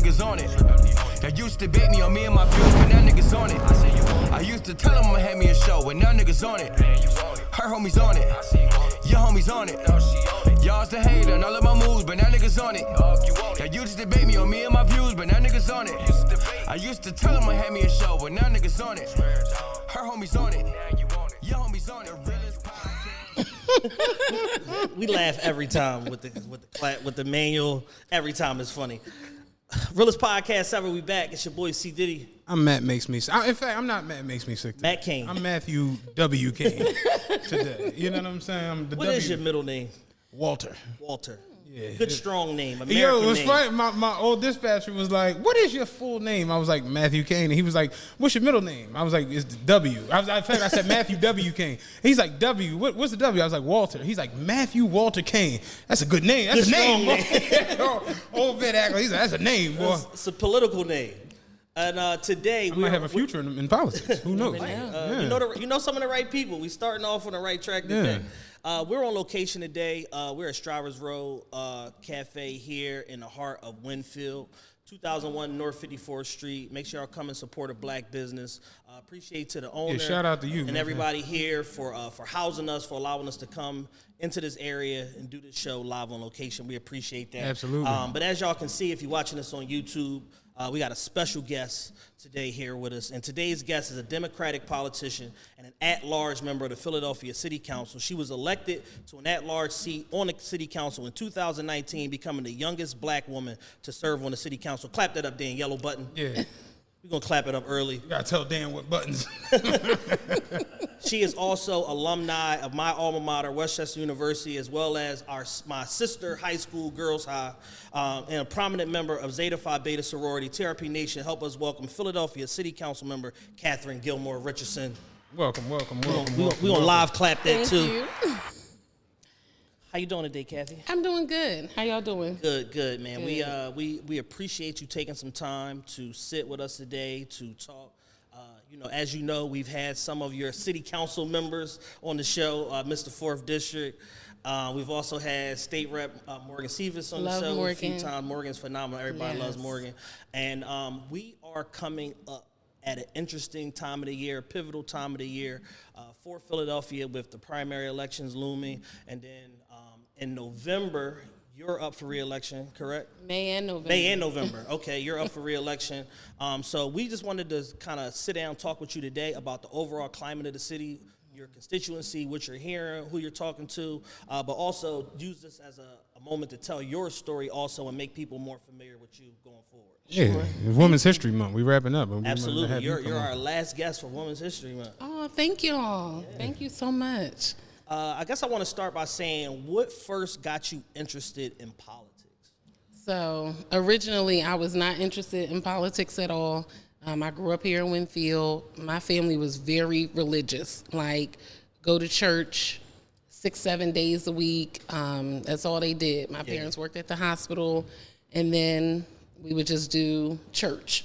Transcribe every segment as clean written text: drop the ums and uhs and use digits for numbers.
niggas on it. They used to bait me on me and my views, but now niggas on it. I used to tell them I'ma have me a show, but now niggas on it. Her homies on it, your homies on it. Y'all's the hater, and all of my moves, but now niggas on it. They used to debate me on me and my views, but now niggas on it. I used to tell them I'ma have me a show, but now niggas on it. Her homies on it, your homies on it. We laugh every time with the manual. Every time it's funny. Realest Podcast ever. We back. It's your boy C Diddy. I'm Matt Makes Me Sick. In fact, I'm not Matt Makes Me Sick today. Matt King. I'm Matthew W. King today. You know what I'm saying? What is your middle name? Walter. Walter. Yeah. Good strong name. American Yo, it was name. funny. My old dispatcher was like, "What is your full name?" I was like, "Matthew Kane." And he was like, "What's your middle name?" I was like, "It's W." In fact, I said Matthew W. Kane. He's like, "W." What's the W? I was like, "Walter." He's like, "Matthew Walter Kane." That's a good name. That's Good a name. name. Old vet actor. He's like, "That's a name, boy." It's a political name. And today we might have a future in politics. Who knows? You know some of the right people. We starting off on the right track today. We're on location today. We're at Stravers Road Cafe here in the heart of Wynnefield, 2001 North 54th Street. Make sure y'all come and support a black business. Appreciate to the owner. Yeah, shout out to you, and man. everybody here for housing us, for allowing us to come into this area and do this show live on location. We appreciate that. Absolutely. But as y'all can see, if you're watching this on YouTube, we got a special guest today here with us. And today's guest is a Democratic politician and an at-large member of the Philadelphia City Council. She was elected to an at-large seat on the City Council in 2019, becoming the youngest black woman to serve on the City Council. Clap that up, Dan. Yellow button. Yeah. We're going to clap it up early. You got to tell Dan what buttons. She is also alumni of my alma mater, Westchester University, as well as my sister high school, Girls High, and a prominent member of Zeta Phi Beta sorority. TRP Nation, help us welcome Philadelphia City Council member Katherine Gilmore Richardson. Welcome. We're going to live clap that too. You. How you doing today, Kathy? I'm doing good. How y'all doing? Good, man. Good. We appreciate you taking some time to sit with us today to talk. As you know, we've had some of your city council members on the show, Mr. 4th District. We've also had State Rep Morgan Sievis on the show Morgan. a few times. Morgan's phenomenal. Everybody loves Morgan. And we are coming up at an interesting time of the year, a pivotal time of the year for Philadelphia with the primary elections looming. And then in November, you're up for re-election, correct? May and November. May and November. Okay, you're up for re-election. So we just wanted to kind of sit down and talk with you today about the overall climate of the city, your constituency, what you're hearing, who you're talking to, but also use this as a moment to tell your story also and make people more familiar with you going forward. Yeah, it's Women's History Month. We wrapping up. Absolutely. You're our last guest for Women's History Month. Oh, thank you all. Yeah. Thank you so much. I guess I want to start by saying, what first got you interested in politics? So originally, I was not interested in politics at all. I grew up here in Wynnefield. My family was very religious, like go to church 6-7 days a week. That's all they did. My parents worked at the hospital, and then we would just do church.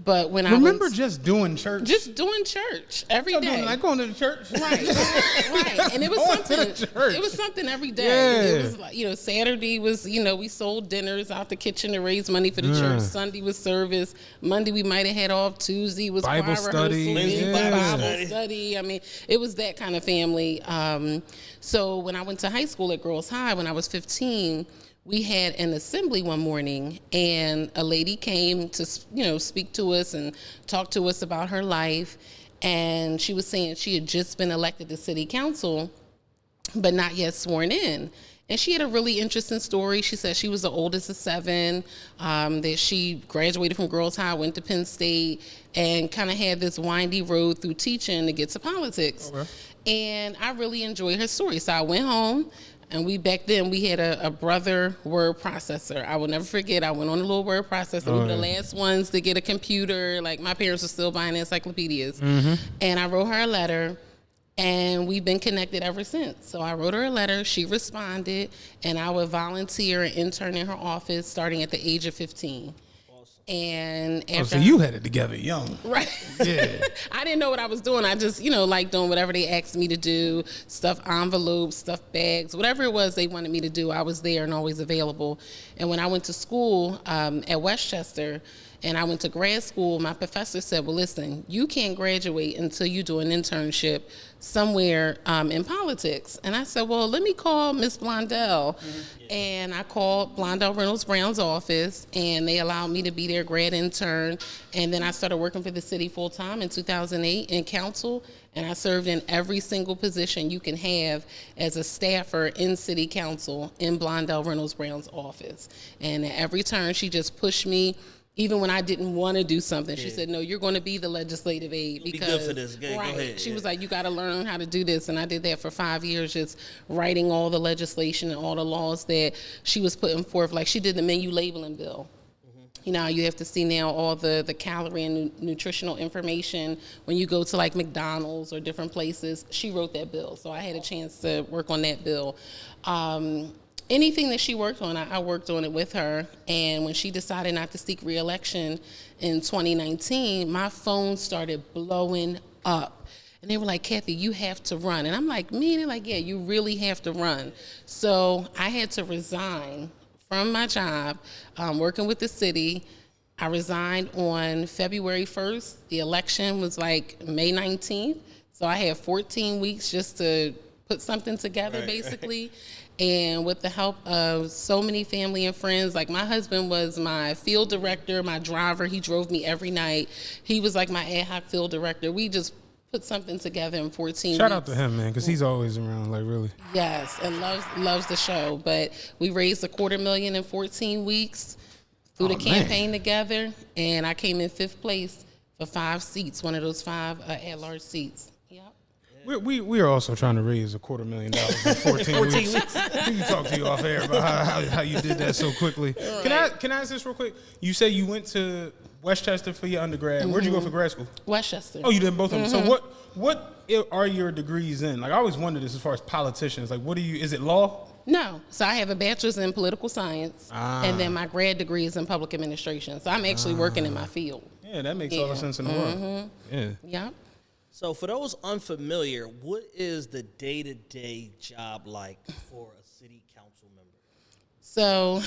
But when remember just doing church? Just doing church every day. Like going to the church? Right. Right. And it was something. It was something every day. Yeah. It was like, Saturday was, we sold dinners out the kitchen to raise money for the church. Sunday was service. Monday we might have had off. Tuesday was Bible study. Bible study. I mean, it was that kind of family. So when I went to high school at Girls High when I was 15, we had an assembly one morning, and a lady came to, speak to us and talk to us about her life. And she was saying she had just been elected to city council, but not yet sworn in. And she had a really interesting story. She said she was the oldest of 7, that she graduated from Girls High, went to Penn State, and kind of had this windy road through teaching to get to politics. Okay. And I really enjoyed her story. So I went home. And back then we had a brother word processor. I will never forget. I went on a little word processor. We were the last ones to get a computer. Like my parents were still buying encyclopedias. Mm-hmm. And I wrote her a letter, and we've been connected ever since. So I wrote her a letter. She responded, and I would volunteer and intern in her office starting at the age of 15. Awesome. And Oh, after so you had it together young. right. Yeah. I didn't know what I was doing. I just, like doing whatever they asked me to do, stuff envelopes, stuff bags, whatever it was they wanted me to do, I was there and always available. And when I went to school at Westchester and I went to grad school, my professor said, well, listen, you can't graduate until you do an internship somewhere in politics. And I said, well, let me call Miss Blondell. And I called Blondell Reynolds Brown's office, and they allowed me to be their grad intern. And then I started working for the city full time in 2008 in council. And I served in every single position you can have as a staffer in city council in Blondell Reynolds Brown's office. And at every turn, she just pushed me. Even when I didn't want to do something, she said, no, you're going to be the legislative aide. You'll because be good for this. Go ahead. She was like, you got to learn how to do this. And I did that for 5 years, just writing all the legislation and all the laws that she was putting forth. Like she did the menu labeling bill. You have to see now all the calorie and nutritional information when you go to like McDonald's or different places. She wrote that bill. So I had a chance to work on that bill. Anything that she worked on, I worked on it with her. And when she decided not to seek re-election in 2019, my phone started blowing up. And they were like, Kathy, you have to run. And I'm like, me? They're like, yeah, you really have to run. So I had to resign from my job working with the city. I resigned on February 1st. The election was like May 19th. So I had 14 weeks just to put something together, basically. And with the help of so many family and friends, like my husband was my field director, my driver. He drove me every night. He was like my ad hoc field director. We just put something together in 14 Shout weeks. out to him, man, because he's always around, like really. Yes, and loves the show. But we raised $250,000 in 14 weeks through the campaign together. And I came in 5th place for 5 seats, one of those 5 at-large seats. We are also trying to raise $250,000 in 14 weeks. We can talk to you off air about how you did that so quickly. Right. Can I ask this real quick? You say you went to Westchester for your undergrad. Where'd you go for grad school? Westchester. Oh, you did both of them. So what are your degrees in? Like I always wondered this as far as politicians. Like is it law? No. So I have a bachelor's in political science, and then my grad degree is in public administration. So I'm actually working in my field. Yeah, that makes all the sense in the world. Yeah. Yeah. So for those unfamiliar, what is the day-to-day job like for a city council member? So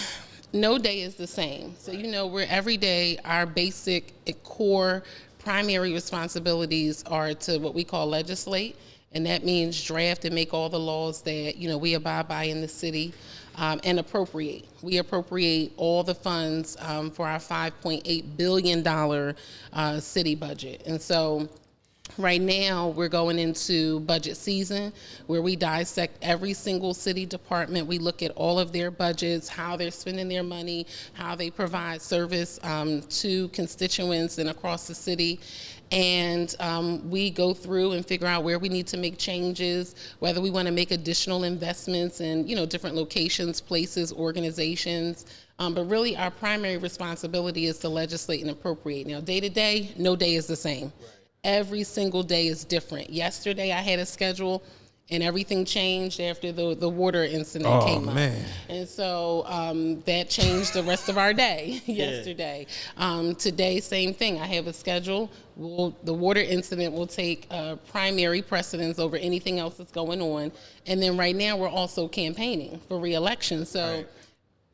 no day is the same. So, we're every day, our basic core primary responsibilities are to what we call legislate. And that means draft and make all the laws that, we abide by in the city, and appropriate. We appropriate all the funds for our $5.8 billion city budget. And so right now, we're going into budget season where we dissect every single city department. We look at all of their budgets, how they're spending their money, how they provide service to constituents and across the city. And we go through and figure out where we need to make changes, whether we want to make additional investments in, different locations, places, organizations. But really, our primary responsibility is to legislate and appropriate. Now, day to day, no day is the same. Right. Every single day is different. Yesterday, I had a schedule, and everything changed after the water incident came up. And so that changed the rest of our day yesterday. Today, same thing. I have a schedule. The water incident will take primary precedence over anything else that's going on. And then right now, we're also campaigning for re-election. So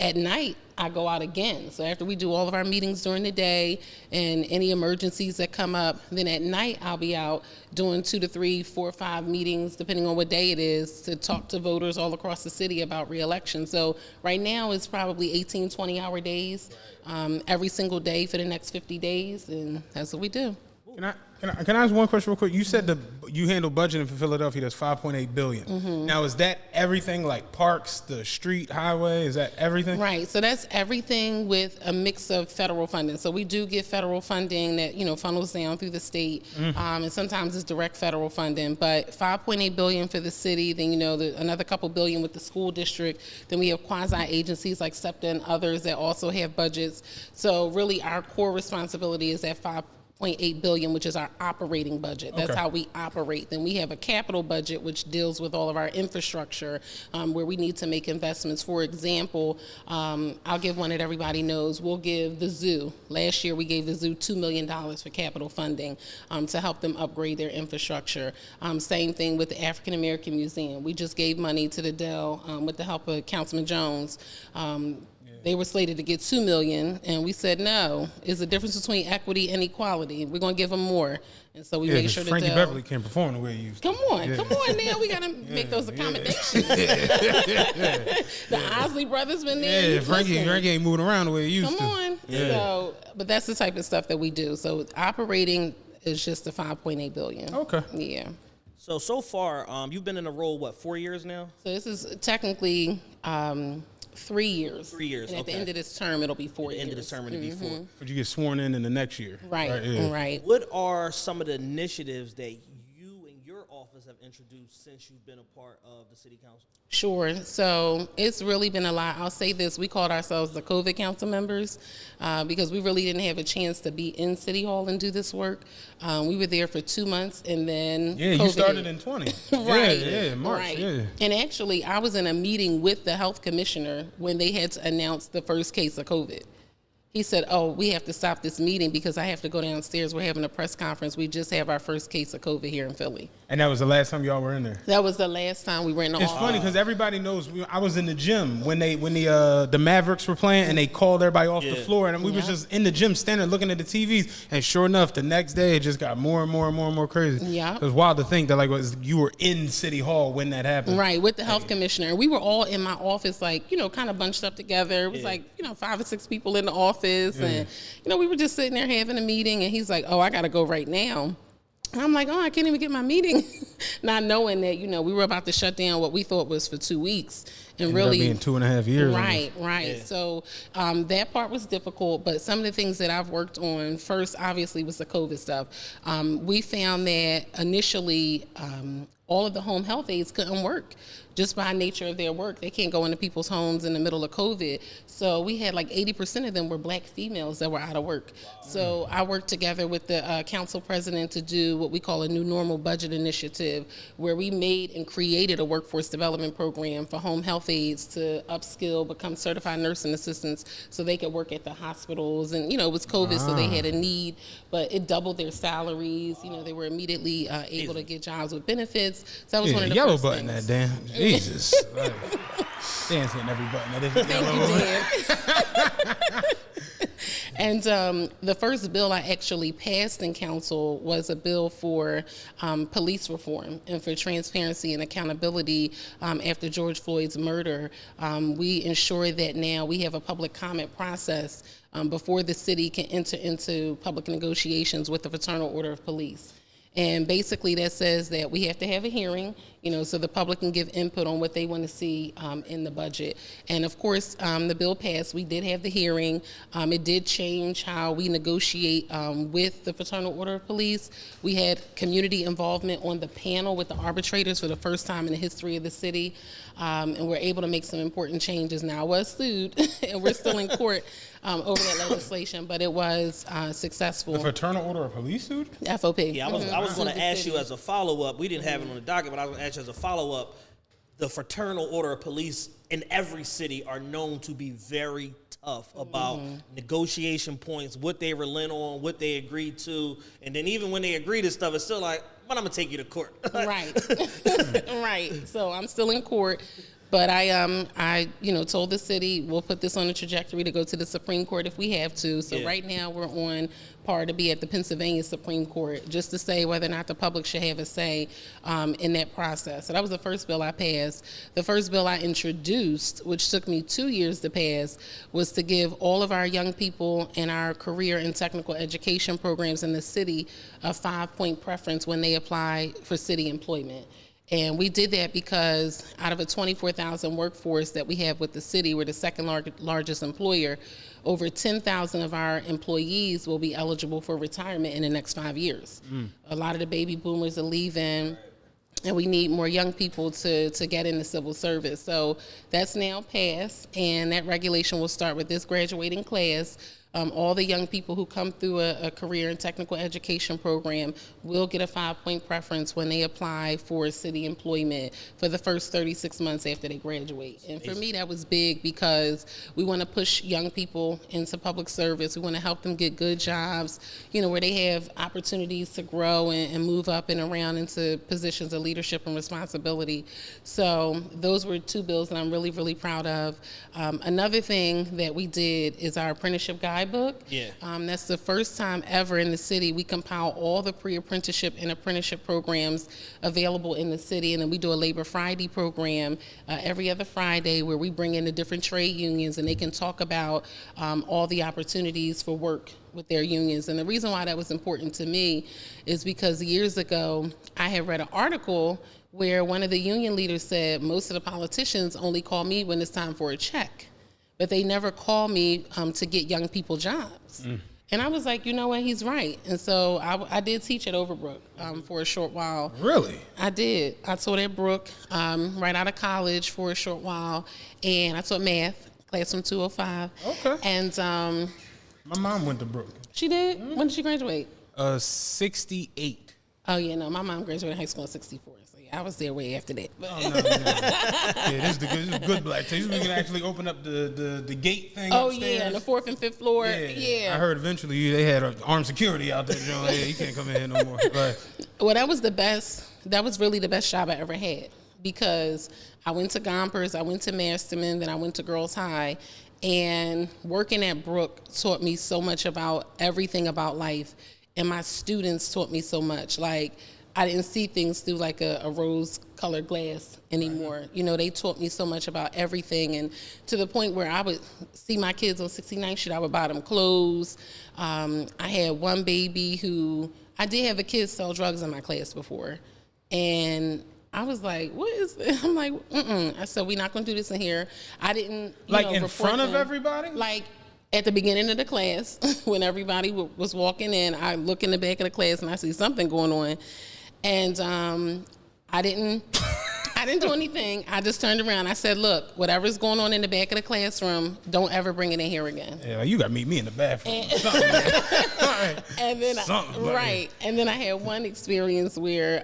at night, I go out again. So after we do all of our meetings during the day and any emergencies that come up, then at night I'll be out doing 2 to 3, 4, 5 meetings, depending on what day it is, to talk to voters all across the city about re-election. So right now it's probably 18, 20-hour days every single day for the next 50 days, and that's what we do. Can I ask one question real quick? You said you handle budgeting for Philadelphia. That's $5.8 billion. Mm-hmm. Now, is that everything like parks, the street, highway? Is that everything? Right. So that's everything with a mix of federal funding. So we do get federal funding that funnels down through the state, and sometimes it's direct federal funding. But $5.8 billion for the city. Then another couple billion with the school district. Then we have quasi agencies like SEPTA and others that also have budgets. So really, our core responsibility is at $5.8 $5.8 billion, which is our operating budget. That's how we operate. Then we have a capital budget, which deals with all of our infrastructure, where we need to make investments. For example, I'll give one that everybody knows. We'll give the zoo. Last year, we gave the zoo $2 million for capital funding to help them upgrade their infrastructure. Same thing with the African American Museum. We just gave money to the Dell with the help of Councilman Jones. They were slated to get $2 million, and we said no. It's the difference between equity and equality. We're going to give them more, and so we made sure that Frankie Beverly can't perform the way he used to. Come on now. We got to make those accommodations. The Osley brothers been there. Yeah, Frankie ain't moving around the way he used to. Come on. So, but that's the type of stuff that we do. So operating is just the $5.8 billion. Okay. Yeah. So far, you've been in a role, 4 years now? So this is technically 3 years. 3 years, and at the end of this term, it'll be 4 years. End of this term, it'll be 4. But you get sworn in the next year. Right. What are some of the initiatives that you and your office have introduced since you've been a part of the city council? Sure. So it's really been a lot. I'll say this. We called ourselves the COVID council members because we really didn't have a chance to be in City Hall and do this work. We were there for 2 months, and then COVID you started in 20. Right. March. Right. Yeah. And actually, I was in a meeting with the health commissioner when they had to announce the first case of COVID. He said, we have to stop this meeting because I have to go downstairs. We're having a press conference. We just have our first case of COVID here in Philly. And that was the last time y'all were in there? That was the last time we were in the office. It's funny because everybody knows I was in the gym when the Mavericks were playing and they called everybody off the floor. And we was just in the gym standing looking at the TVs. And sure enough, the next day it just got more and more crazy. Yeah. It was wild to think that you were in City Hall when that happened. Right, with the health commissioner. We were all in my office kind of bunched up together. It was 5 or 6 people in the office. And we were just sitting there having a meeting, and he's like, I got to go right now. And I'm like, I can't even get my meeting. Not knowing that, we were about to shut down what we thought was for 2 weeks. And really being 2.5 years. Right. Yeah. So that part was difficult, but some of the things that I've worked on first, obviously, was the COVID stuff. We found that initially all of the home health aides couldn't work. Just by nature of their work, they can't go into people's homes in the middle of COVID. So we had 80% of them were black females that were out of work. Wow. So I worked together with the council president to do what we call a new normal budget initiative, where we made and created a workforce development program for home health aides to upskill, become certified nursing assistants so they could work at the hospitals. And, it was COVID, so they had a need, but it doubled their salaries. They were immediately able to get jobs with benefits. So that was one of the yellow first button things. that damn. Jesus. Dan's hitting every button. That is Thank you, Dan. And the first bill I actually passed in council was a bill for police reform and for transparency and accountability after George Floyd's murder. We ensure that now we have a public comment process before the city can enter into public negotiations with the Fraternal Order of Police. And basically that says that we have to have a hearing, so the public can give input on what they want to see in the budget. And of course, the bill passed. We did have the hearing. It did change how we negotiate with the Fraternal Order of Police. We had community involvement on the panel with the arbitrators for the first time in the history of the city. And we're able to make some important changes. Now, I was sued, and we're still in court over that legislation, but it was successful. The Fraternal Order of Police sued? FOP. Yeah, I was going to ask you as a follow-up. We didn't have it on the docket, but I was going to ask you as a follow-up. The Fraternal Order of Police in every city are known to be very tough about negotiation points, what they relent on, what they agreed to, and then even when they agree to stuff, it's still like, but I'm going to take you to court. Right. Right. So I'm still in court. But I told the city we'll put this on a trajectory to go to the Supreme Court if we have to. So right now we're on par to be at the Pennsylvania Supreme Court, just to say whether or not the public should have a say in that process. So that was the first bill I passed. The first bill I introduced, which took me 2 years to pass, was to give all of our young people in our career and technical education programs in the city a 5-point preference when they apply for city employment. And we did that because out of a 24,000 workforce that we have with the city, we're the second largest employer. Over 10,000 of our employees will be eligible for retirement in the next 5 years. A lot of the baby boomers are leaving, and we need more young people to get into civil service. So that's now passed, and that regulation will start with this graduating class. All the young people who come through a career and technical education program will get a 5-point preference when they apply for city employment for the first 36 months after they graduate. And for me, that was big because we want to push young people into public service. We want to help them get good jobs, where they have opportunities to grow and move up and around into positions of leadership and responsibility. So those were 2 bills that I'm really, really proud of. Another thing that we did is our apprenticeship guidebook. That's the first time ever in the city we compile all the pre-apprenticeship and apprenticeship programs available in the city, and then we do a Labor Friday program every other Friday where we bring in the different trade unions and they can talk about all the opportunities for work with their unions. And the reason why that was important to me is because years ago I had read an article where one of the union leaders said most of the politicians only call me when it's time for a check, but they never call me to get young people jobs. And I was like, you know what, he's right. And so I did teach at Overbrook for a short while. Really? I did. I taught at Brook right out of college for a short while, and I taught math, class from 205. Okay. And my mom went to Brook. She did? When did she graduate? 68. Oh, yeah, no, my mom graduated high school in 64. So, yeah, I was there way after that. But. Oh, no. Yeah, this is good black taste. We can actually open up the gate thing upstairs. Yeah, on the 4th and 5th floor. Yeah. I heard eventually they had armed security out there. Yeah, you can't come in here no more. But. Well, that was the best. That was really the best job I ever had because I went to Gompers, I went to Masterman, then I went to Girls High. And working at Brook taught me so much about everything about life. And my students taught me so much. Like, I didn't see things through like a rose-colored glass anymore. They taught me so much about everything. And to the point where I would see my kids on 69th Street, I would buy them clothes. I had one baby who, I did have a kid sell drugs in my class before. And I was like, what is this? I'm like, I said, we're not going to do this in here. I didn't, in front of everybody? Like, at the beginning of the class, when everybody was walking in, I look in the back of the class and I see something going on. And I didn't do anything. I just turned around. I said, look, whatever's going on in the back of the classroom, don't ever bring it in here again. Yeah, you got to meet me in the bathroom. And then, and then I had one experience where,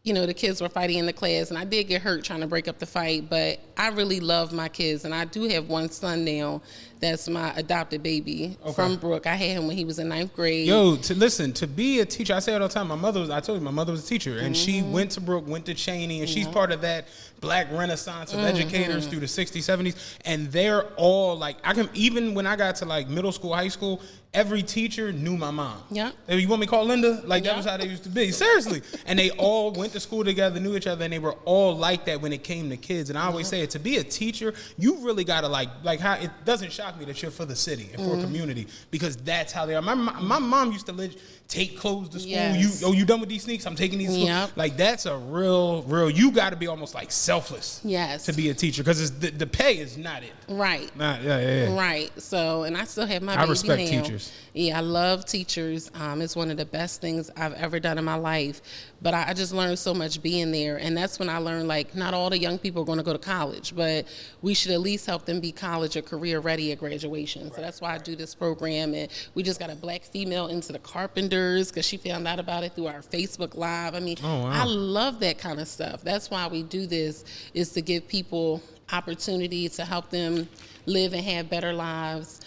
the kids were fighting in the class, and I did get hurt trying to break up the fight, but I really love my kids, and I do have one son now that's my adopted baby from Brook. I had him when he was in 9th grade. Yo, to be a teacher, I say it all the time, I told you, my mother was a teacher, and she went to Brook, went to Cheney, and she's part of that black renaissance of educators through the 60s, 70s, and they're all like, even when I got to like middle school, high school, every teacher knew my mom. Yeah. You want me to call Linda? Like, that was how they used to be. Seriously. And they all went to school together, knew each other, and they were all like that when it came to kids. And I always say it, to be a teacher, you really got to like how it doesn't shock me that you're for the city and for a community, because that's how they are. My mom used to take clothes to school. Yes. You done with these sneaks? I'm taking these to school. Yep. Like, that's a real, you got to be almost like selfless to be a teacher, because the pay is not it. Right. Yeah. Right. So, and I still have my baby now. I respect teachers. Yeah, I love teachers. It's one of the best things I've ever done in my life. But I just learned so much being there. And that's when I learned, like, not all the young people are going to go to college, but we should at least help them be college or career ready at graduation. So that's why I do this program. And we just got a black female into the Carpenters because she found out about it through our Facebook Live. I mean, I love that kind of stuff. That's why we do this, is to give people opportunity to help them live and have better lives.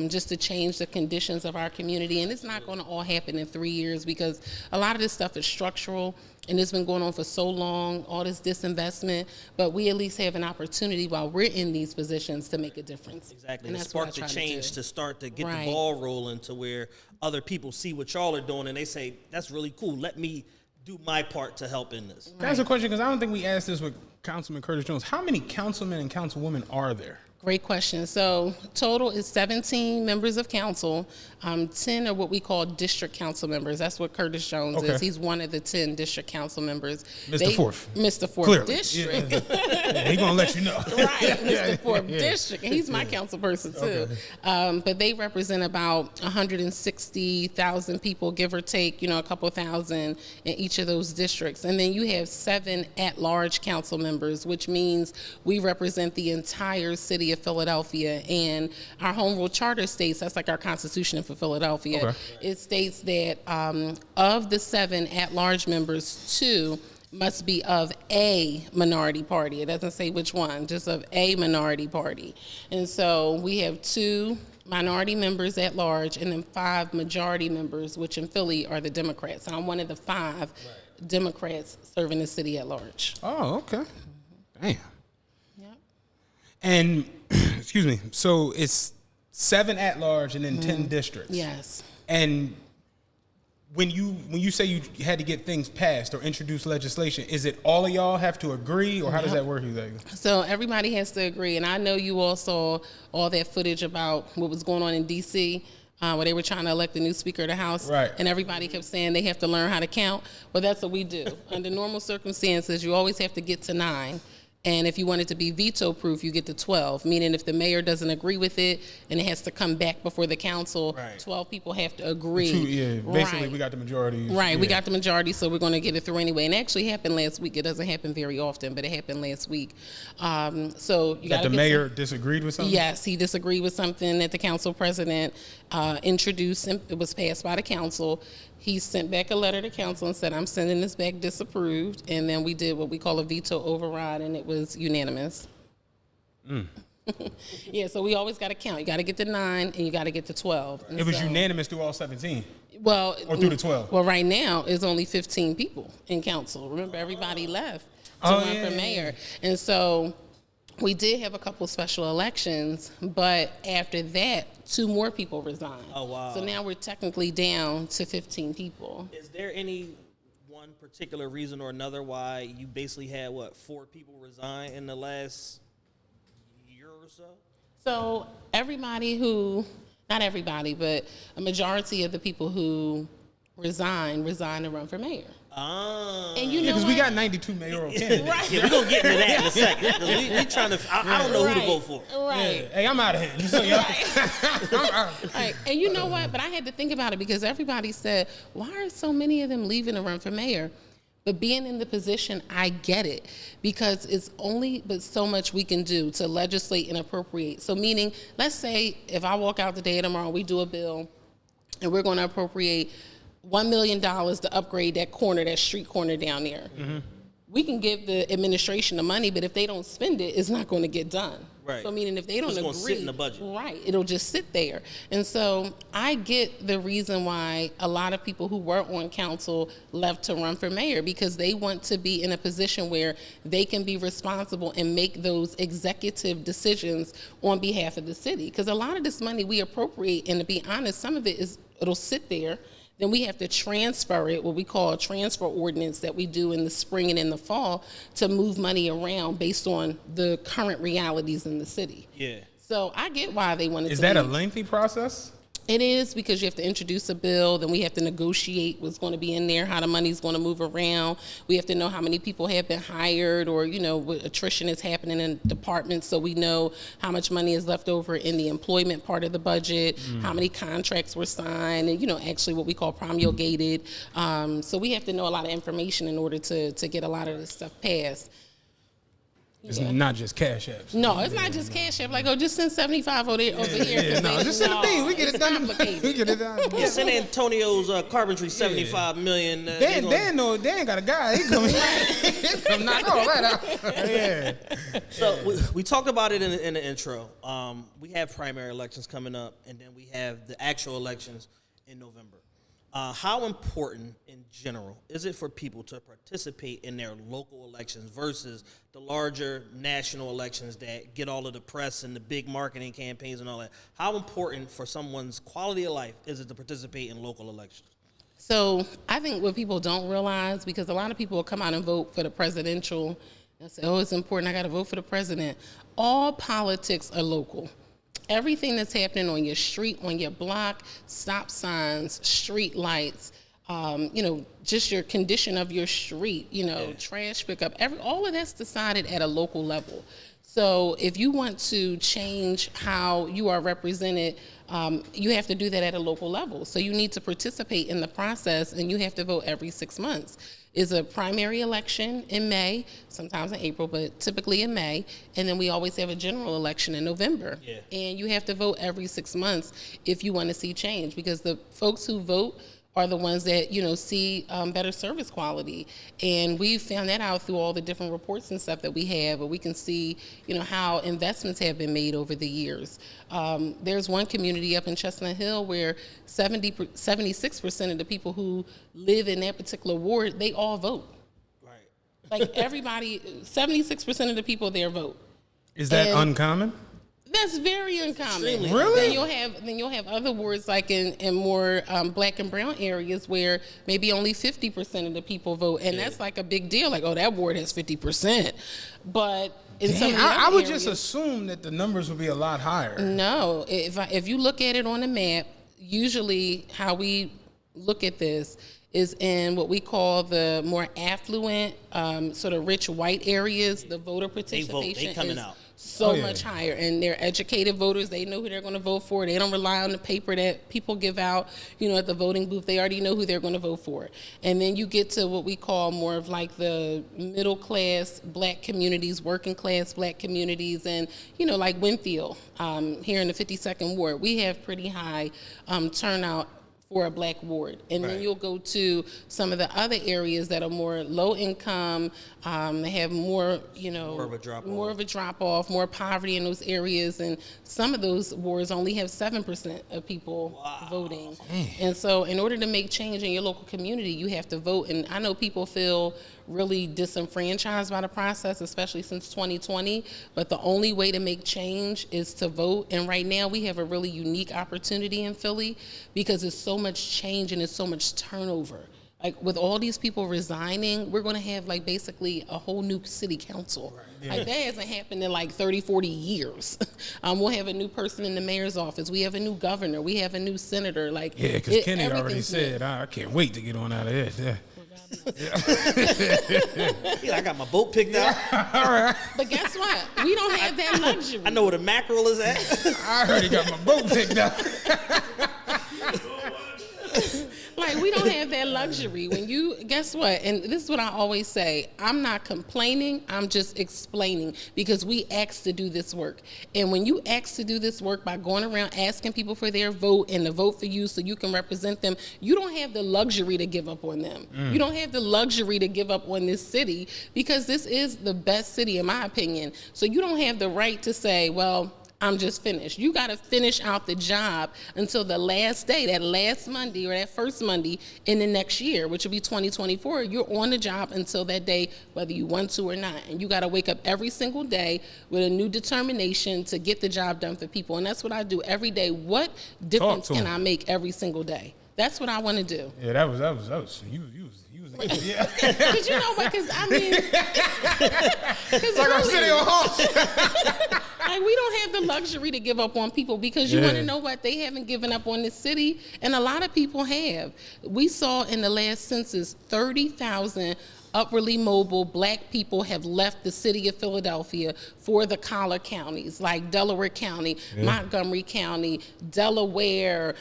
Just to change the conditions of our community. And it's not going to all happen in 3 years, because a lot of this stuff is structural and it's been going on for so long, all this disinvestment, but we at least have an opportunity while we're in these positions to make a difference. Exactly. And to that's spark what I the try change, to to start to get the ball rolling to where other people see what y'all are doing and they say, that's really cool. Let me do my part to help in this. That's a question, because I don't think we asked this with Councilman Curtis Jones. How many councilmen and councilwomen are there? Great question. So total is 17 members of council. 10 are what we call district council members. That's what Curtis Jones is. He's one of the 10 district council members. Mr. Fourth. Mr. Fourth Clearly. District. Yeah, he's going to let you know. Right, Mr. Fourth District. And he's my council person too. But they represent about 160,000 people, give or take, a couple thousand in each of those districts. And then you have 7 at-large council members, which means we represent the entire city of Philadelphia, and our home rule charter states, that's like our constitution for Philadelphia. Okay. It states that of the 7 at-large members, 2 must be of a minority party. It doesn't say which one, just of a minority party. And so we have 2 minority members at large and then 5 majority members, which in Philly are the Democrats. And I'm one of the 5 Democrats serving the city at large. Oh, okay. Damn. Yep. And excuse me. So it's 7 at large and then 10 districts. Yes. And when you say you had to get things passed or introduce legislation, is it all of y'all have to agree, or how does that work exactly? So everybody has to agree, and I know you all saw all that footage about what was going on in D.C., where they were trying to elect the new Speaker of the House, right? And everybody kept saying they have to learn how to count. Well, that's what we do. Under normal circumstances, you always have to get to 9. And if you want it to be veto-proof, you get to 12, meaning if the mayor doesn't agree with it and it has to come back before the council, 12 people have to agree. Basically, we got the majority. Right, we got the majority, so we're going to get it through anyway. And it actually happened last week. It doesn't happen very often, but it happened last week. So you got the mayor disagreed with something? Yes, he disagreed with something that the council president introduced. It was passed by the council. He sent back a letter to council and said, I'm sending this back disapproved. And then we did what we call a veto override, and it was unanimous. Yeah, so we always got to count. You got to get to 9 and you got to get to 12. And it was unanimous through all 17? Well, or through the 12? Well, right now, it's only 15 people in council. Remember, everybody left to run for mayor. And so we did have a couple special elections, but after that, 2 more people resigned. Oh, wow. So now we're technically down to 15 people. Is there any one particular reason or another why you basically had, 4 people resign in the last year or so? So everybody not everybody, but a majority of the people who resign and run for mayor. And you know, because we got 92 mayoral candidates. Right. Yeah, we're going to get into that in a second. We trying to, I don't know who to vote for. Right. Yeah. Hey, I'm out of here. So Right. And you know what? But I had to think about it because everybody said, why are so many of them leaving to run for mayor? But being in the position, I get it, because it's only but so much we can do to legislate and appropriate. So meaning, let's say if I walk out today or tomorrow, we do a bill and we're going to appropriate $1 million to upgrade that street corner down there. Mm-hmm. We can give the administration the money, but if they don't spend it, it's not going to get done. Right. So meaning if they don't agree, it's going to sit in the budget. Right, it'll just sit there. And so I get the reason why a lot of people who were on council left to run for mayor, because they want to be in a position where they can be responsible and make those executive decisions on behalf of the city. Because a lot of this money we appropriate, and to be honest, some of it'll sit there. Then we have to transfer it, what we call a transfer ordinance that we do in the spring and in the fall, to move money around based on the current realities in the city. Yeah. So I get why they wanted to. Is that leave. a lengthy process? It is, because you have to introduce a bill, then we have to negotiate what's going to be in there, how the money's going to move around. We have to know how many people have been hired, or, what attrition is happening in departments, so we know how much money is left over in the employment part of the budget, how many contracts were signed, and, actually what we call promulgated. So we have to know a lot of information in order to get a lot of this stuff passed. It's not just cash apps. No, it's not just cash app. Like, just send 75 over here. Just send a thing. We get it done. We get it done. Yeah, San Antonio's carpentry, $75 million. Dan got a guy. He come knock all that out. Yeah. So we talked about it in the intro. We have primary elections coming up, and then we have the actual elections in November. How important in general is it for people to participate in their local elections versus the larger national elections that get all of the press and the big marketing campaigns and all that? How important for someone's quality of life is it to participate in local elections? So I think what people don't realize, because a lot of people will come out and vote for the presidential and say, it's important, I got to vote for the president. All politics are local. Everything that's happening on your street, on your block, stop signs, street lights, just your condition of your street, trash pickup, all of that's decided at a local level. So if you want to change how you are represented, you have to do that at a local level. So you need to participate in the process, and you have to vote every 6 months. It's a primary election in May, sometimes in April, but typically in May. And then we always have a general election in November. Yeah. And you have to vote every 6 months if you want to see change, because the folks who vote are the ones that, see better service quality. And we found that out through all the different reports and stuff that we have, but we can see, how investments have been made over the years. There's one community up in Chestnut Hill where 76% of the people who live in that particular ward, they all vote. Right. Like everybody, 76% of the people there vote. Is that uncommon? That's very uncommon. Extremely. Really? Then you'll have other wards like in more black and brown areas where maybe only 50% of the people vote, and that's like a big deal. Like, oh, that ward has 50%, but in some of the I other would areas, just assume that the numbers would be a lot higher. no. If you look at it on a map, usually how we look at this is in what we call the more affluent, sort of rich white areas. The voter participation They coming is out. so much higher, and they're educated voters. They know who they're going to vote for. They don't rely on the paper that people give out, at the voting booth. They already know who they're going to vote for. And then you get to what we call more of like the middle class black communities, working class black communities, and like Wynnefield, here in the 52nd ward, we have pretty high turnout for a black ward. And then you'll go to some of the other areas that are more low income, they have more, more of a drop off, more poverty in those areas. And some of those wards only have 7% of people voting. And so in order to make change in your local community, you have to vote. And I know people feel really disenfranchised by the process, especially since 2020, but the only way to make change is to vote. And right now we have a really unique opportunity in Philly because there's so much change and there's so much turnover. Like with all these people resigning, we're going to have like basically a whole new city council. Like that hasn't happened in like 30, 40 years. We'll have a new person in the mayor's office. We have a new governor. We have a new senator. Like because Kenny already said, I can't wait to get on out of here. Yeah. I got my boat picked out. All right. But guess what? We don't have that luxury. I know where the mackerel is at. I already got my boat picked out. Like, we don't have that luxury. Guess what? And this is what I always say. I'm not complaining. I'm just explaining because we asked to do this work. And when you ask to do this work by going around asking people for their vote and to vote for you so you can represent them, you don't have the luxury to give up on them. You don't have the luxury to give up on this city because this is the best city in my opinion. So you don't have the right to say, well, I'm just finished. You got to finish out the job until the last day, that last Monday or that first Monday in the next year, which will be 2024. You're on the job until that day, whether you want to or not. And you got to wake up every single day with a new determination to get the job done for people. And that's what I do every day. What difference can I make every single day? That's what I want to do. Yeah, that was you was yeah. Because you know what? Because I mean, it's like I'm sitting on horse. Like, we don't have the luxury to give up on people because you want to know what? They haven't given up on this city, and a lot of people have. We saw in the last census 30,000 upwardly mobile black people have left the city of Philadelphia for the collar counties like Delaware County, Montgomery County, Delaware,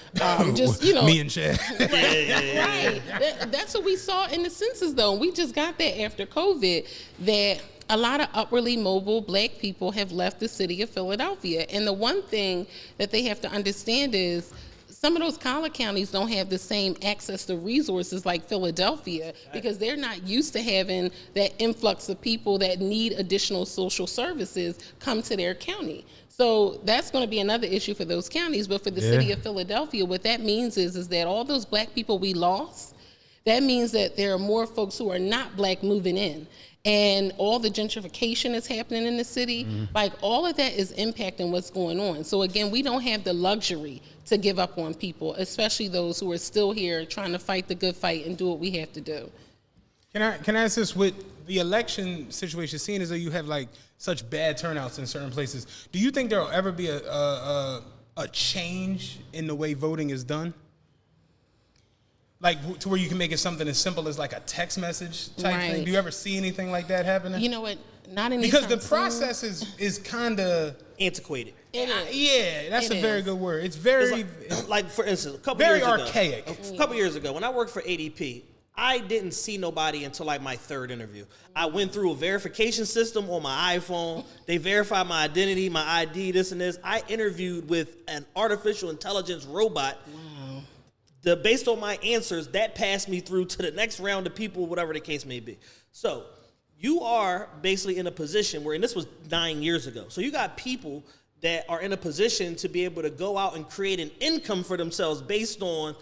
just, Me and Chad. Right. That's what we saw in the census, though. We just got that after COVID, that a lot of upwardly mobile black people have left the city of Philadelphia. And the one thing that they have to understand is some of those collar counties don't have the same access to resources like Philadelphia because they're not used to having that influx of people that need additional social services come to their county. So that's going to be another issue for those counties. But for the city of Philadelphia, what that means is that all those black people we lost, that means that there are more folks who are not black moving in. And all the gentrification that's happening in the city, like all of that is impacting what's going on. So again, we don't have the luxury to give up on people, especially those who are still here trying to fight the good fight and do what we have to do. Can I ask this, with the election situation, seeing as though you have like such bad turnouts in certain places, do you think there will ever be a change in the way voting is done? Like to where you can make it something as simple as like a text message type thing? Do you ever see anything like that happening? You know what? Not anytime because the soon. process is kind of Antiquated. yeah. That's It a very is. good word. It's very Like for instance, a couple very years ago, archaic. a couple years ago, when I worked for ADP, I didn't see nobody until like my third interview. I went through a verification system on my iPhone. They verified my identity, my ID, this and this. I interviewed with an artificial intelligence robot. Wow. Based on my answers, that passed me through to the next round of people, whatever the case may be. So you are basically in a position where, and this was 9 years ago, so you got people that are in a position to be able to go out and create an income for themselves based on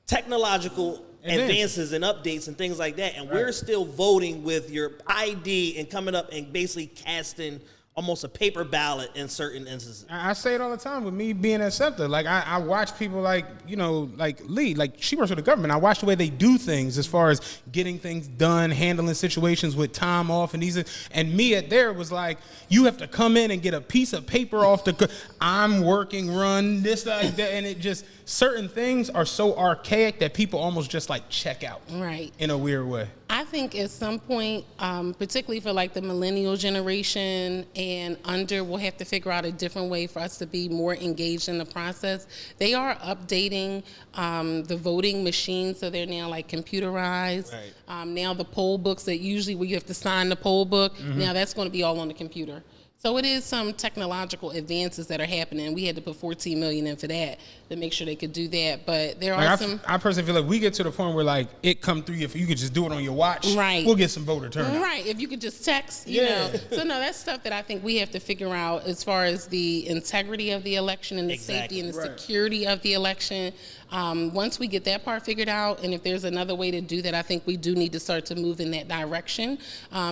technological advances and updates and things like that. And we're still voting with your ID and coming up and basically casting almost a paper ballot in certain instances. I say it all the time with me being a SEPTA. Like I watch people like, you know, like Lee, like she works for the government. I watch the way they do things as far as getting things done, handling situations with time off and these, and me at there was like, you have to come in and get a piece of paper off the, I'm working, run, this, like that, and it just, certain things are so archaic that people almost just like check out. Right. In a weird way. I think at some point, particularly for like the millennial generation and under, we'll have to figure out a different way for us to be more engaged in the process. They are updating the voting machines, so they're now like computerized. Right. Now the poll books that usually where you have to sign the poll book, now that's going to be all on the computer. So it is some technological advances that are happening. We had to put $14 million in for that to make sure they could do that. But there are some. I personally feel like we get to the point where like it come through. If you could just do it on your watch, right, we'll get some voter turnout. Right. If you could just text, you know. So no, that's stuff that I think we have to figure out as far as the integrity of the election and the safety and the security of the election. Once we get that part figured out, and if there's another way to do that, I think we do need to start to move in that direction.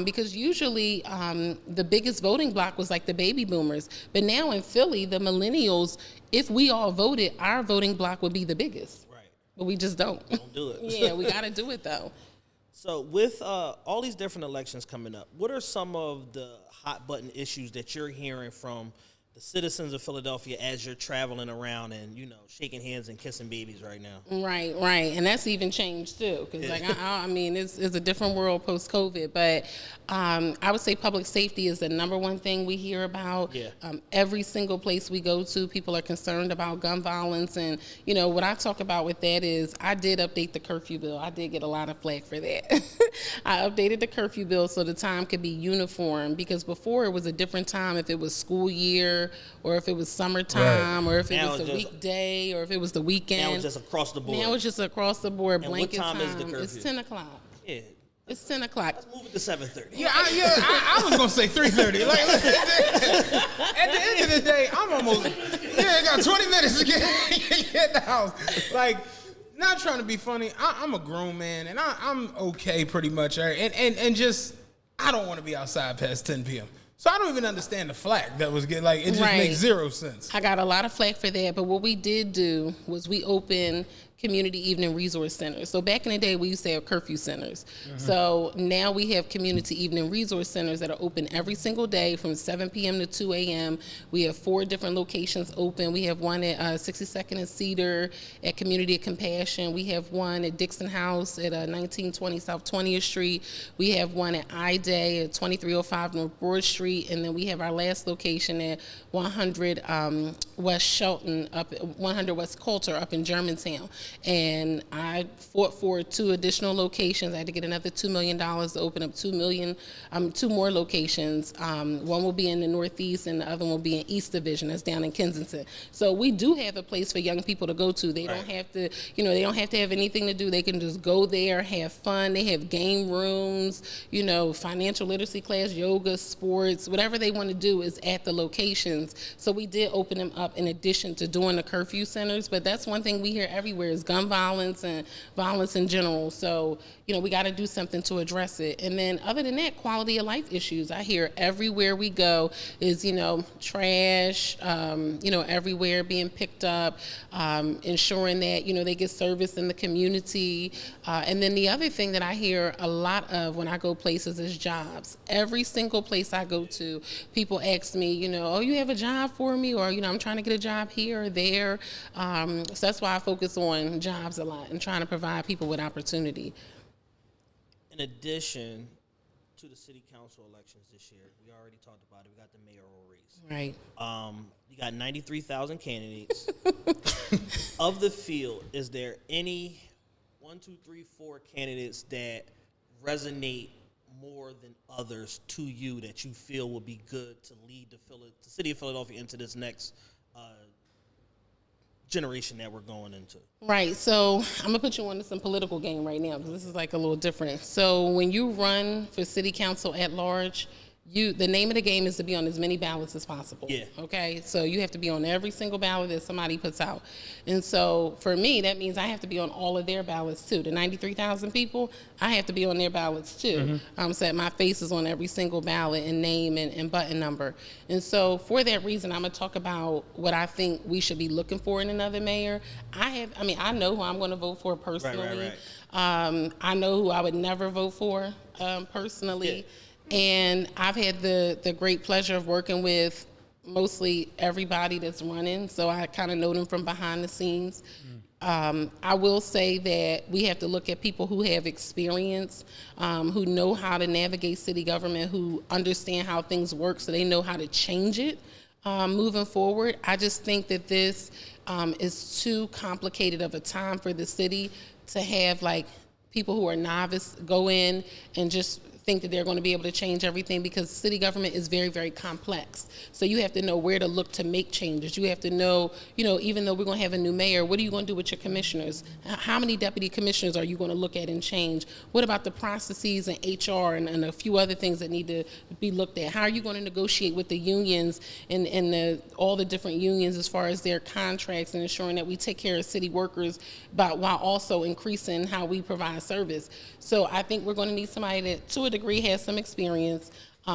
Because usually the biggest voting block was like the baby boomers. But now in Philly, the millennials, if we all voted, our voting block would be the biggest. Right. But we just don't. Don't do it. Yeah, we got to do it though. So with all these different elections coming up, what are some of the hot button issues that you're hearing from the citizens of Philadelphia as you're traveling around and, you know, shaking hands and kissing babies right now? Right. And that's even changed too, because like I mean, it's a different world post-COVID. But I would say public safety is the number one thing we hear about. Yeah. Every single place we go to, people are concerned about gun violence, and you know what I talk about with that is I did update the curfew bill. I did get a lot of flack for that. I updated the curfew bill so the time could be uniform, because before it was a different time if it was school year, or if it was summertime, or if it was a weekday, or if it was the weekend. Now it's just across the board. Now it's just across the board. And blanket what time is the curfew? It's 10 o'clock. Yeah. It's 10 o'clock. Let's move it to 7:30. Yeah, I was gonna say 3:30. Like, at the end of the day, I'm almost. I got 20 minutes to get in the house. Like, not trying to be funny. I'm a grown man, and I'm okay pretty much. Right? And just I don't want to be outside past 10 p.m. So I don't even understand the flack that was getting, like, it just makes zero sense. I got a lot of flack for that, but what we did do was we opened community evening resource centers. So back in the day, we used to have curfew centers. So now we have community evening resource centers that are open every single day from 7 p.m. to 2 a.m. We have 4 different locations open. We have one at 62nd and Cedar at Community of Compassion. We have one at Dixon House at 1920 South 20th Street. We have one at I-Day at 2305 North Broad Street. And then we have our last location at 100 West Shelton, up 100 West Coulter up in Germantown. And I fought for 2 additional locations. I had to get another $2 million to open up 2 more locations. One will be in the Northeast and the other one will be in East Division. That's down in Kensington. So we do have a place for young people to go to. They don't have to, they don't have to have anything to do. They can just go there, have fun. They have game rooms, financial literacy class, yoga, sports, whatever they want to do is at the locations. So we did open them up in addition to doing the curfew centers. But that's one thing we hear everywhere is gun violence and violence in general. So, we got to do something to address it. And then other than that, quality of life issues. I hear everywhere we go is, trash, everywhere being picked up, ensuring that, they get service in the community. And then the other thing that I hear a lot of when I go places is jobs. Every single place I go to, people ask me, oh, you have a job for me? Or, I'm trying to get a job here or there. So that's why I focus on jobs a lot and trying to provide people with opportunity. In addition to the city council elections this year. We already talked about it. We got the mayoral race. Right. You got 93,000 candidates. Of the field, is there any 1, 2, 3, 4 candidates that resonate more than others to you that you feel would be good to lead the city of Philadelphia into this next generation that we're going into? Right. So I'm going to put you on to some political game right now because this is like a little different. So when you run for city council at large, the name of the game is to be on as many ballots as possible. Yeah. Okay. So you have to be on every single ballot that somebody puts out. And so for me, that means I have to be on all of their ballots too. The 93,000 people, I have to be on their ballots too. So that my face is on every single ballot and name and button number. And so for that reason, I'm going to talk about what I think we should be looking for in another mayor. I know who I'm going to vote for personally. Right. I know who I would never vote for personally. Yeah. And I've had the great pleasure of working with mostly everybody that's running, so I kind of know them from behind the scenes. I will say that we have to look at people who have experience, who know how to navigate city government, who understand how things work, so they know how to change it moving forward. I just think that this is too complicated of a time for the city to have like people who are novice go in and just think that they're going to be able to change everything, because city government is very, very complex. So you have to know where to look to make changes. You have to know, even though we're going to have a new mayor, what are you going to do with your commissioners? How many deputy commissioners are you going to look at and change? What about the processes and HR and a few other things that need to be looked at? How are you going to negotiate with the unions and all the different unions as far as their contracts and ensuring that we take care of city workers while also increasing how we provide service? So I think we're going to need somebody that, to a degree, has some experience,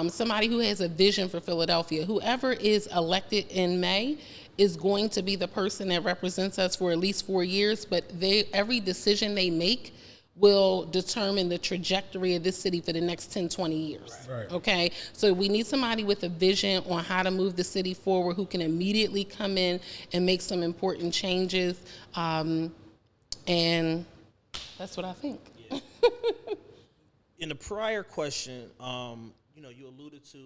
somebody who has a vision for Philadelphia. Whoever is elected in May is going to be the person that represents us for at least 4 years, but every decision they make will determine the trajectory of this city for the next 10, 20 years. Right. Okay? So we need somebody with a vision on how to move the city forward, who can immediately come in and make some important changes. And that's what I think. Yeah. In the prior question, you alluded to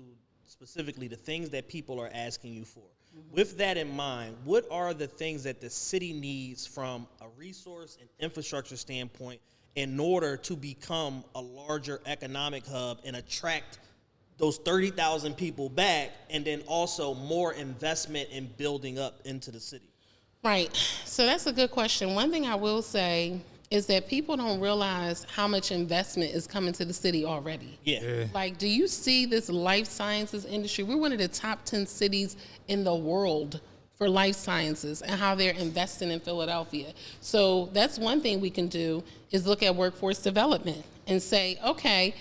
specifically the things that people are asking you for. Mm-hmm. With that in mind, what are the things that the city needs from a resource and infrastructure standpoint in order to become a larger economic hub and attract those 30,000 people back, and then also more investment in building up into the city? Right. So that's a good question. One thing I will say is that people don't realize how much investment is coming to the city already. Yeah. Like, do you see this life sciences industry? We're one of the top 10 cities in the world for life sciences and how they're investing in Philadelphia. So that's one thing we can do, is look at workforce development and say, okay,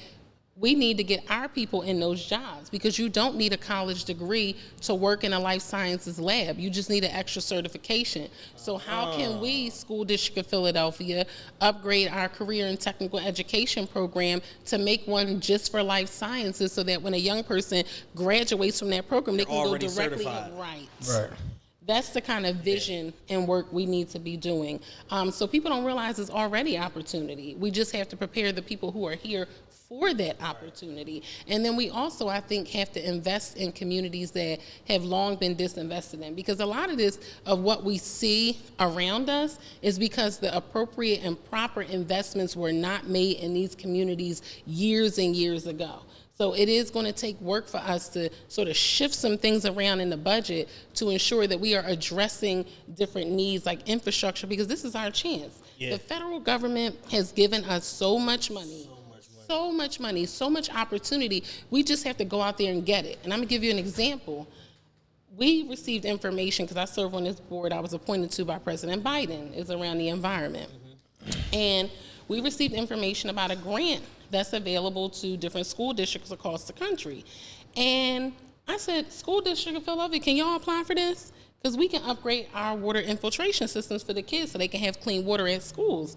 we need to get our people in those jobs, because you don't need a college degree to work in a life sciences lab. You just need an extra certification. So how can we, School District of Philadelphia, upgrade our career and technical education program to make one just for life sciences, so that when a young person graduates from that program, they can go directly certified. Right. That's the kind of vision and work we need to be doing. So people don't realize there's already opportunity. We just have to prepare the people who are here for that opportunity. And then we also, I think, have to invest in communities that have long been disinvested in, because a lot of this, of what we see around us, is because the appropriate and proper investments were not made in these communities years and years ago. So it is going to take work for us to sort of shift some things around in the budget to ensure that we are addressing different needs like infrastructure, because this is our chance. Yeah. The federal government has given us so much money, so much opportunity. We just have to go out there and get it. And I'm going to give you an example. We received information, because I serve on this board I was appointed to by President Biden. It's around the environment. Mm-hmm. And we received information about a grant that's available to different school districts across the country. And I said, School District of Philadelphia, can y'all apply for this? Because we can upgrade our water infiltration systems for the kids so they can have clean water at schools.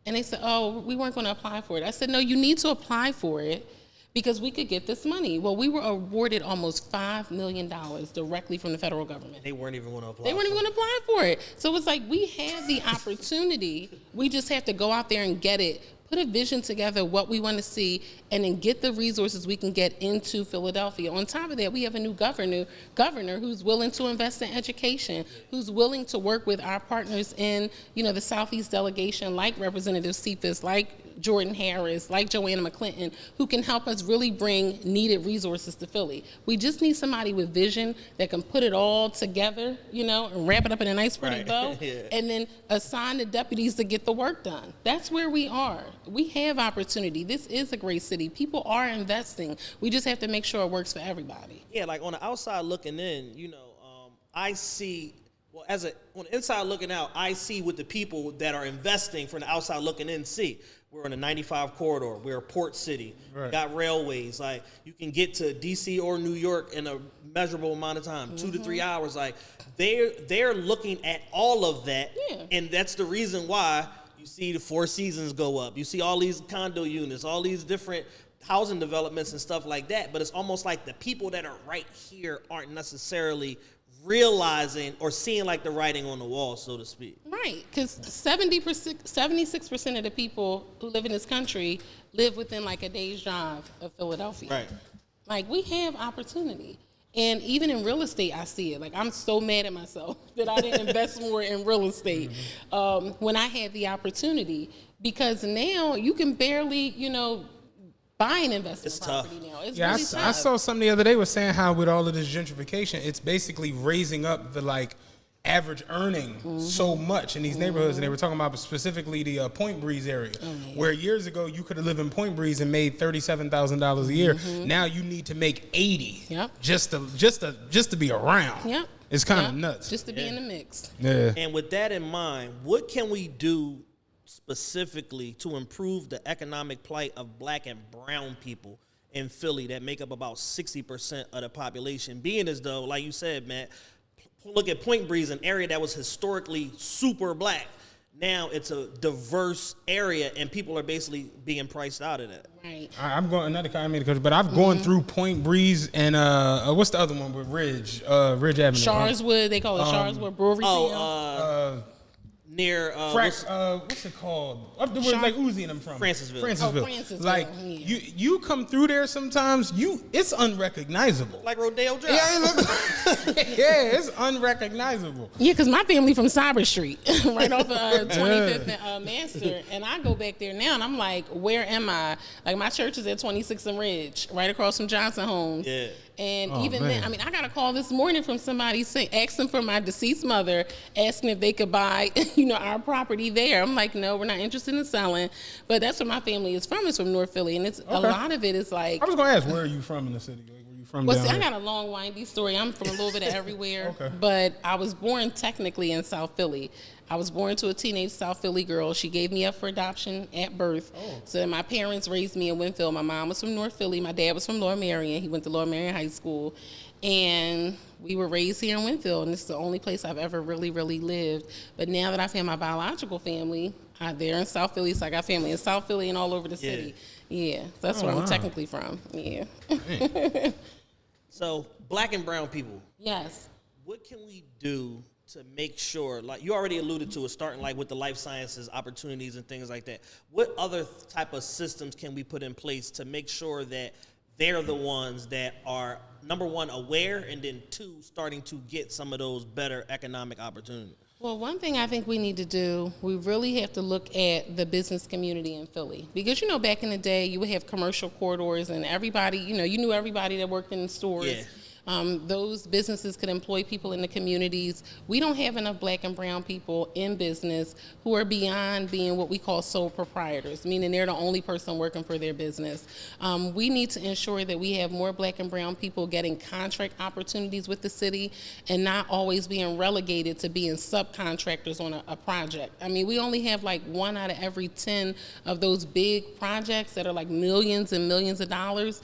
And they said, oh, we weren't going to apply for it. I said, no, you need to apply for it, because we could get this money. Well, we were awarded almost $5 million directly from the federal government. They weren't even going to apply. They weren't even going to apply for it. So it's like, we have the opportunity. We just have to go out there and get it, put a vision together, what we want to see, and then get the resources we can get into Philadelphia. On top of that, we have a new governor who's willing to invest in education, who's willing to work with our partners in, the Southeast delegation, like Representative Cephas, like Jordan Harris, like Joanna McClinton, who can help us really bring needed resources to Philly. We just need somebody with vision that can put it all together, and wrap it up in a nice pretty bow, and then assign the deputies to get the work done. That's where we are. We have opportunity. This is a great city. People are investing. We just have to make sure it works for everybody. Yeah, like on the outside looking in, I see, on the inside looking out, I see what the people that are investing from the outside looking in see. We're in a 95 corridor. We're a port city. Right. We got railways. Like, you can get to D.C. or New York in a measurable amount of time, 2 to 3 hours. Like, they're looking at all of that, and that's the reason why you see the Four Seasons go up. You see all these condo units, all these different housing developments and stuff like that, but it's almost like the people that are right here aren't necessarily realizing or seeing like the writing on the wall, so to speak. Right, because 76% of the people who live in this country live within like a day's drive of Philadelphia. Right. Like, we have opportunity. And even in real estate, I see it. Like, I'm so mad at myself that I didn't invest more in real estate when I had the opportunity, because now you can barely, buy an investment property now. It's really tough. I saw something the other day was saying how with all of this gentrification, it's basically raising up the average earning so much in these neighborhoods. And they were talking about specifically the Point Breeze area, where years ago you could have lived in Point Breeze and made $37,000 a year. Now you need to make $80 just to be around. Yep. It's kind of nuts. Just to be in the mix. Yeah. And with that in mind, what can we do specifically to improve the economic plight of black and brown people in Philly that make up about 60% of the population, being as though, like you said, Matt, look at Point Breeze, an area that was historically super black. Now it's a diverse area, and people are basically being priced out of that. Right. I'm going another comment, but I've gone through Point Breeze and what's the other one with Ridge Avenue? Sharswood, they call it Sharswood Brewery. Near what's it called? Up there where like Uzi and them from. Francisville. Francisville. Like you come through there sometimes, it's unrecognizable. Like Rodeo Drive. Yeah, it's unrecognizable. Yeah, because my family from Cyber Street, right off of 25th and Master, and I go back there now, and I'm like, where am I? Like, my church is at 26th and Ridge, right across from Johnson Homes. Yeah. And then, I got a call this morning from somebody asking for my deceased mother, asking if they could buy, our property there. I'm like, no, we're not interested in selling. But that's where my family is from. It's from North Philly, and a lot of it is like. I was going to ask, where are you from in the city? Like, where you from? Well, see, I got a long, windy story. I'm from a little bit of everywhere. But I was born technically in South Philly. I was born to a teenage South Philly girl. She gave me up for adoption at birth. So my parents raised me in Wynnefield. My mom was from North Philly. My dad was from Lower Merion. He went to Lower Merion High School. And we were raised here in Wynnefield, and this is the only place I've ever really, really lived. But now that I've had my biological family, they're in South Philly, so I got family in South Philly and all over the city. Yeah, that's where I'm technically from. Yeah. So, black and brown people. Yes. What can we do to make sure, like you already alluded to, it starting like with the life sciences opportunities and things like that. What other type of systems can we put in place to make sure that they're the ones that are, number one, aware, and then two, starting to get some of those better economic opportunities? Well, one thing I think we need to do, we really have to look at the business community in Philly. Because, back in the day, you would have commercial corridors, and everybody, you knew everybody that worked in the stores. Yeah. Those businesses could employ people in the communities. We don't have enough black and brown people in business who are beyond being what we call sole proprietors, meaning they're the only person working for their business. We need to ensure that we have more black and brown people getting contract opportunities with the city and not always being relegated to being subcontractors on a project. We only have like 1 out of every 10 of those big projects that are like millions and millions of dollars.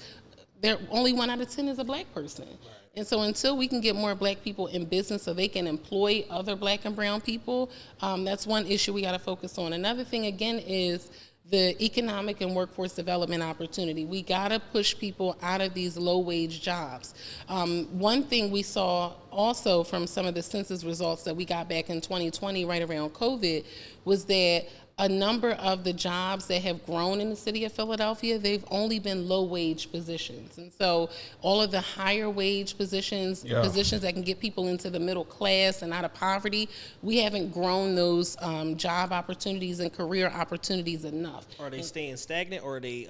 Only 1 out of 10 is a black person. Right. And so until we can get more black people in business so they can employ other black and brown people, that's one issue we got to focus on. Another thing, again, is the economic and workforce development opportunity. We got to push people out of these low-wage jobs. One thing we saw also from some of the census results that we got back in 2020, right around COVID, was that a number of the jobs that have grown in the city of Philadelphia, they've only been low-wage positions. And so all of the higher wage positions, positions that can get people into the middle class and out of poverty, we haven't grown those job opportunities and career opportunities enough. Are they staying stagnant or are they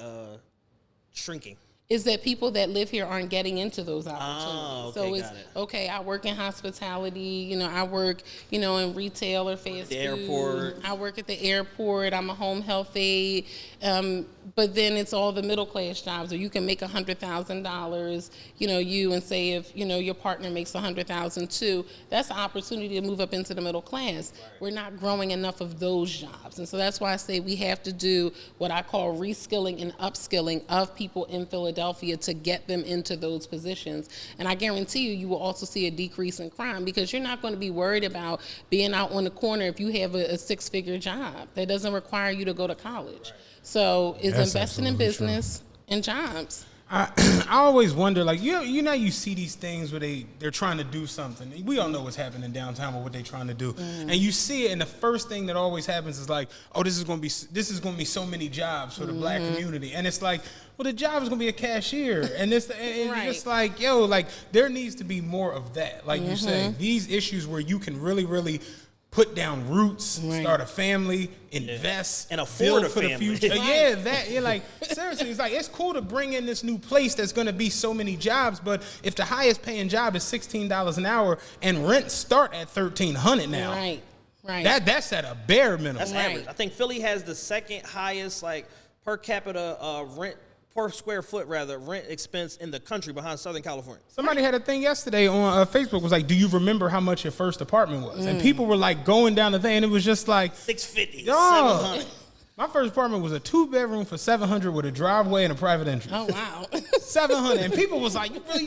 shrinking? Is that people that live here aren't getting into those opportunities. Oh, okay, so it's, got it. okay, I work in hospitality, I work, in retail or fast food. Airport. I work at the airport, I'm a home health aide, but then it's all the middle class jobs, or you can make $100,000, and say if, your partner makes $100,000 too, that's an opportunity to move up into the middle class. Right. We're not growing enough of those jobs. And so that's why I say we have to do what I call reskilling and upskilling of people in Philadelphia to get them into those positions. And I guarantee you will also see a decrease in crime, because you're not going to be worried about being out on the corner if you have a six-figure job that doesn't require you to go to college. Right. So it's investing in business and jobs. I always wonder, like, you see these things where they're trying to do something. We all know what's happening downtown or what they're trying to do, and you see it, and the first thing that always happens is like, oh, this is going to be so many jobs for the black community, and it's like, well, the job is going to be a cashier, and it's just like, there needs to be more of that, like you say, these issues where you can really, really put down roots, start a family, invest, and afford a for family. the future. You're like, seriously, it's like, it's cool to bring in this new place that's going to be so many jobs, but if the highest paying job is $16 an hour and rents start at $1,300 now, right. That's at a bare minimum. That's average. I think Philly has the second highest per capita rent. Per square foot, rent expense in the country behind Southern California. Somebody had a thing yesterday on Facebook, was like, do you remember how much your first apartment was? And people were like going down the thing, and it was just like $650, $700. My first apartment was a 2-bedroom for $700 with a driveway and a private entrance. Oh wow, $700, and people was like, you gonna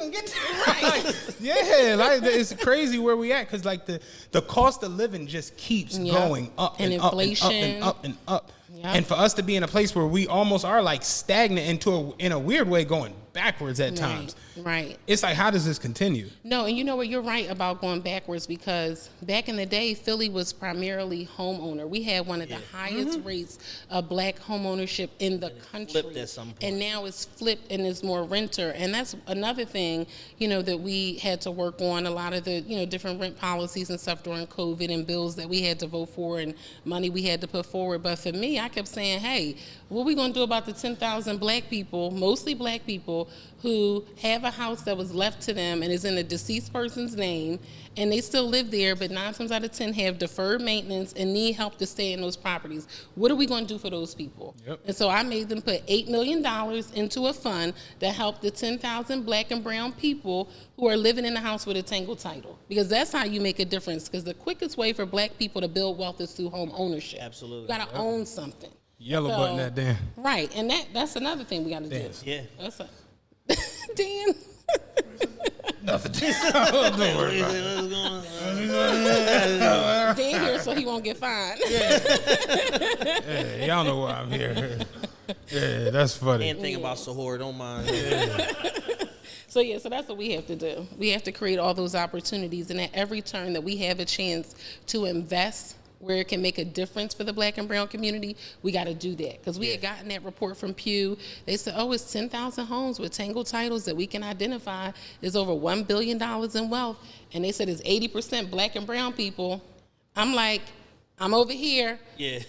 get that? Right? It's crazy where we at, because like the cost of living just keeps going up and inflation. up and up and up and up. Yep. And for us to be in a place where we almost are like stagnant in a weird way, going backwards at times. Right. It's like, how does this continue? No, and you know what? You're right about going backwards, because back in the day, Philly was primarily homeowner. We had one of the highest rates of black home ownership in the country. Flipped at some point. And now it's flipped and it's more renter. And that's another thing, that we had to work on. A lot of the, different rent policies and stuff during COVID, and bills that we had to vote for and money we had to put forward. But for me, I kept saying, hey, what are we going to do about the 10,000 black people, mostly black people, who have a house that was left to them and is in a deceased person's name, and they still live there, but 9 times out of 10 have deferred maintenance and need help to stay in those properties? What are we going to do for those people? Yep. And so I made them put $8 million into a fund to help the 10,000 black and brown people who are living in a house with a tangled title, because that's how you make a difference, because the quickest way for black people to build wealth is through home ownership. Absolutely. You got to own something. Yellow button that damn. Right, and that's another thing we got to do. Yeah. That's Dan. Nothing. Don't worry about it. Dan here so he won't get fined. Yeah, y'all know why I'm here. Yeah, that's funny. And think about Sahor, don't mind. So that's what we have to do. We have to create all those opportunities, and at every turn that we have a chance to invest where it can make a difference for the black and brown community, we got to do that. Because we had gotten that report from Pew. They said, it's 10,000 homes with tangled titles that we can identify is over $1 billion in wealth. And they said it's 80% black and brown people. I'm like, I'm over here. Yeah.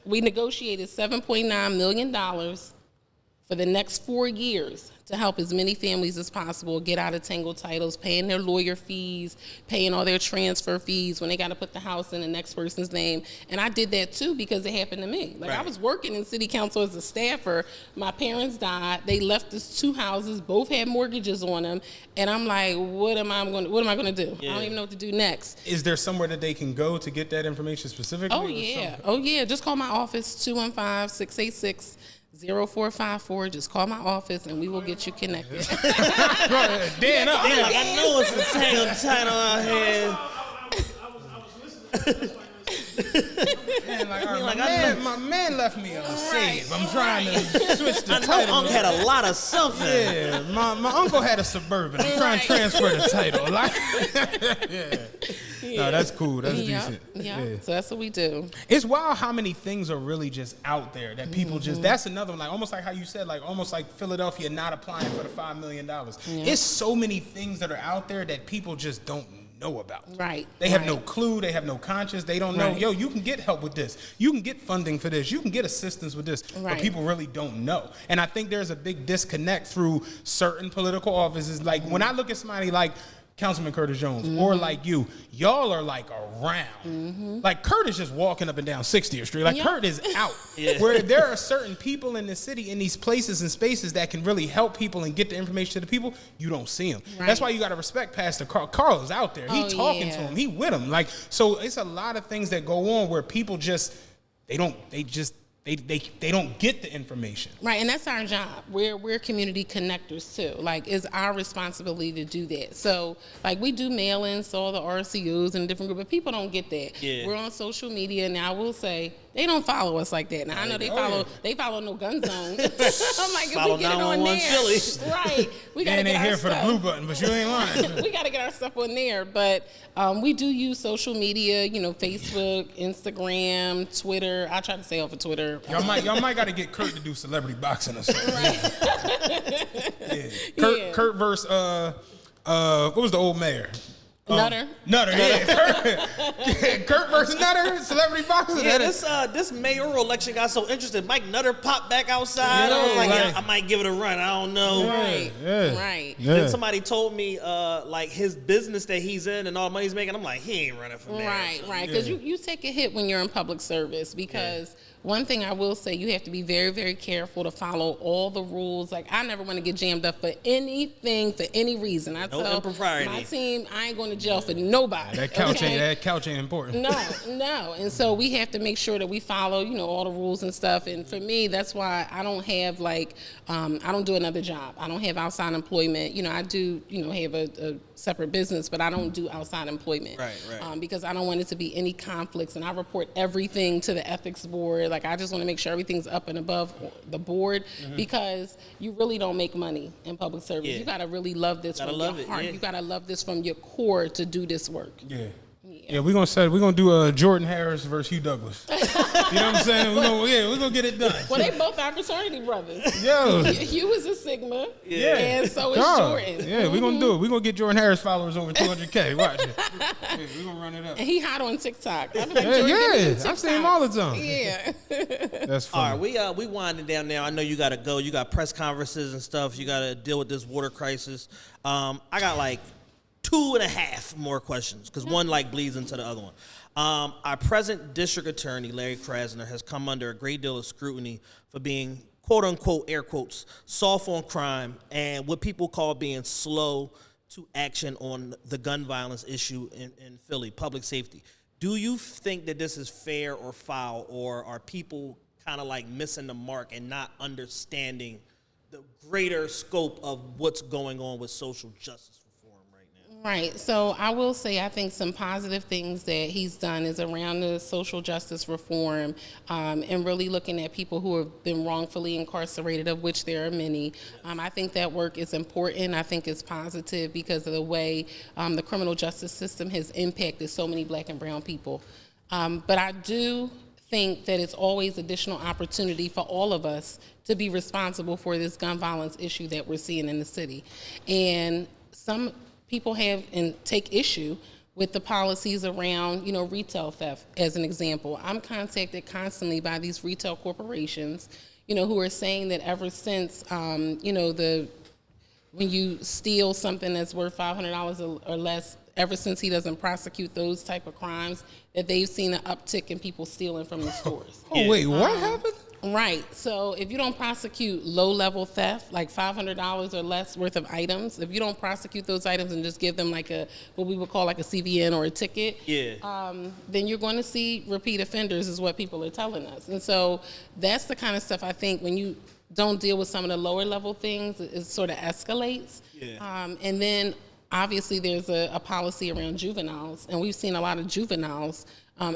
We negotiated $7.9 million for the next 4 years to help as many families as possible get out of tangled titles, paying their lawyer fees, paying all their transfer fees when they got to put the house in the next person's name. And I did that too because it happened to me. I was working in city council as a staffer. My parents died. They left us 2 houses. Both had mortgages on them. And I'm like, what am I going to do? Yeah. I don't even know what to do next. Is there somewhere that they can go to get that information specifically? Oh yeah. Just call my office, 215-686 0454. Just call my office and we will get you connected. Dan, I know it's a tangled title out here. Man, my man left me unsaved. I'm trying to switch the title. I know Uncle had a lot of something. Yeah, my uncle had a Suburban. I'm trying to transfer the title. No, that's cool. That's decent. Yeah. So that's what we do. It's wild how many things are really just out there that people just, that's another one, like almost like how you said, like almost like Philadelphia not applying for the $5 million. It's so many things that are out there that people just don't know about. Right. They have no clue. They have no conscience. They don't know, yo, you can get help with this. You can get funding for this. You can get assistance with this. But people really don't know. And I think there's a big disconnect through certain political offices. Like when I look at somebody like Councilman Curtis Jones or like y'all are like around. Like Kurt is just walking up and down 60th Street. Like Kurt is out. Where there are certain people in the city in these places and spaces that can really help people and get the information to the people, you don't see them. That's why you got to respect Pastor Carl. Carl is out there. He talking to him. He with him. Like, so it's a lot of things that go on where people just, they don't get the information. Right, and that's our job. We're community connectors too. Like, it's our responsibility to do that. So, like, we do mail-ins to all the RCUs and different groups, but people don't get that. Yeah. We're on social media, and I will say, they don't follow us like that. Now, I know they follow No Gun Zone. I'm like, if we get it on there. Philly. Right. We got to get our here stuff. For the blue button, but you ain't lying. We got to get our stuff on there. But we do use social media, you know, Facebook, Instagram, Twitter. I try to stay off of Twitter. Y'all might got to get Kurt to do celebrity boxing or something. Right. Kurt versus, what was the old mayor? Nutter, yeah. Kurt versus Nutter, celebrity boxing. Yeah, this mayoral election got so interesting. Mike Nutter popped back outside. I was like, I might give it a run. I don't know. Right. Then somebody told me, like, his business that he's in and all the money he's making. I'm like, he ain't running for mayor. Right. Because you take a hit when you're in public service because one thing I will say, you have to be very, very careful to follow all the rules. Like, I never want to get jammed up for anything, for any reason. I tell my team, I ain't going to jail for nobody. That couch ain't important. No. And so we have to make sure that we follow, you know, all the rules and stuff. And for me, that's why I don't have, like, I don't do another job. I don't have outside employment. You know, I do, you know, have a separate business, but I don't do outside employment. Right. Because I don't want it to be any conflicts. And I report everything to the ethics board. Like, I just want to make sure everything's up and above the board because you really don't make money in public service. You got to really love this from your heart. You got to love this from your core to do this work. Yeah, we're gonna do Jordan Harris versus Hugh Douglas. You know what I'm saying? We're gonna get it done. Well, they both are fraternity brothers. Yo, Hugh is a Sigma, and so is Jordan. Yeah, we're gonna do it. We're gonna get Jordan Harris followers over 200K. Watch it. We're gonna run it up. And he hot on TikTok. I've seen him all the time. Yeah, that's funny. All right, we winding down now. I know you gotta go. You got press conferences and stuff. You gotta deal with this water crisis. I got like 2.5 more questions because one like bleeds into the other one. Our present district attorney, Larry Krasner, has come under a great deal of scrutiny for being, quote unquote, air quotes, soft on crime and what people call being slow to action on the gun violence issue in Philly, public safety. Do you think that this is fair or foul, or are people kind of like missing the mark and not understanding the greater scope of what's going on with social justice? Right. So I will say I think some positive things that he's done is around the social justice reform and really looking at people who have been wrongfully incarcerated, of which there are many. I think that work is important. I think it's positive because of the way the criminal justice system has impacted so many Black and brown people. But I do think that it's always additional opportunity for all of us to be responsible for this gun violence issue that we're seeing in the city. And some people have and take issue with the policies around, you know, retail theft, as an example. I'm contacted constantly by these retail corporations, you know, who are saying that ever since, you know, when you steal something that's worth $500 or less, ever since he doesn't prosecute those type of crimes, that they've seen an uptick in people stealing from the stores. Wait, what happened? Right. So if you don't prosecute low-level theft, like $500 or less worth of items, if you don't prosecute those items and just give them like what we would call like a CVN or a ticket, then you're going to see repeat offenders, is what people are telling us. And so that's the kind of stuff I think when you don't deal with some of the lower-level things, it sort of escalates. And then obviously there's a policy around juveniles, and we've seen a lot of juveniles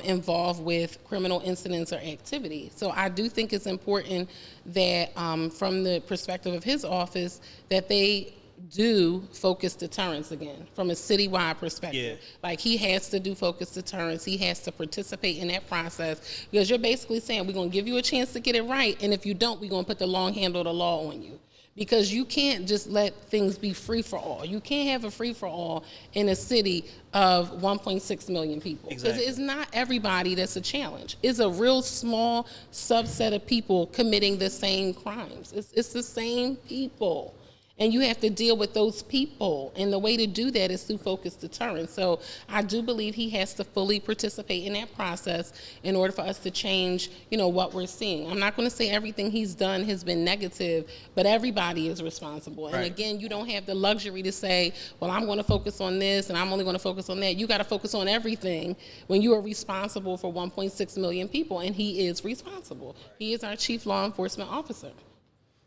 involved with criminal incidents or activity. So I do think it's important that from the perspective of his office, that they do focused deterrence again from a citywide perspective. Yeah. Like, he has to do focused deterrence. He has to participate in that process, because you're basically saying, we're going to give you a chance to get it right, and if you don't, we're going to put the long handle of the law on you. Because you can't just let things be free for all. You can't have a free for all in a city of 1.6 million people. Because Exactly. it's not everybody that's a challenge. It's a real small subset of people committing the same crimes. It's the same people. And you have to deal with those people. And the way to do that is through focused deterrence. So I do believe he has to fully participate in that process in order for us to change, what we're seeing. I'm not going to say everything he's done has been negative, but everybody is responsible. And Right. again, you don't have the luxury to say, well, I'm going to focus on this and I'm only going to focus on that. You got to focus on everything when you are responsible for 1.6 million people. And he is responsible. He is our chief law enforcement officer.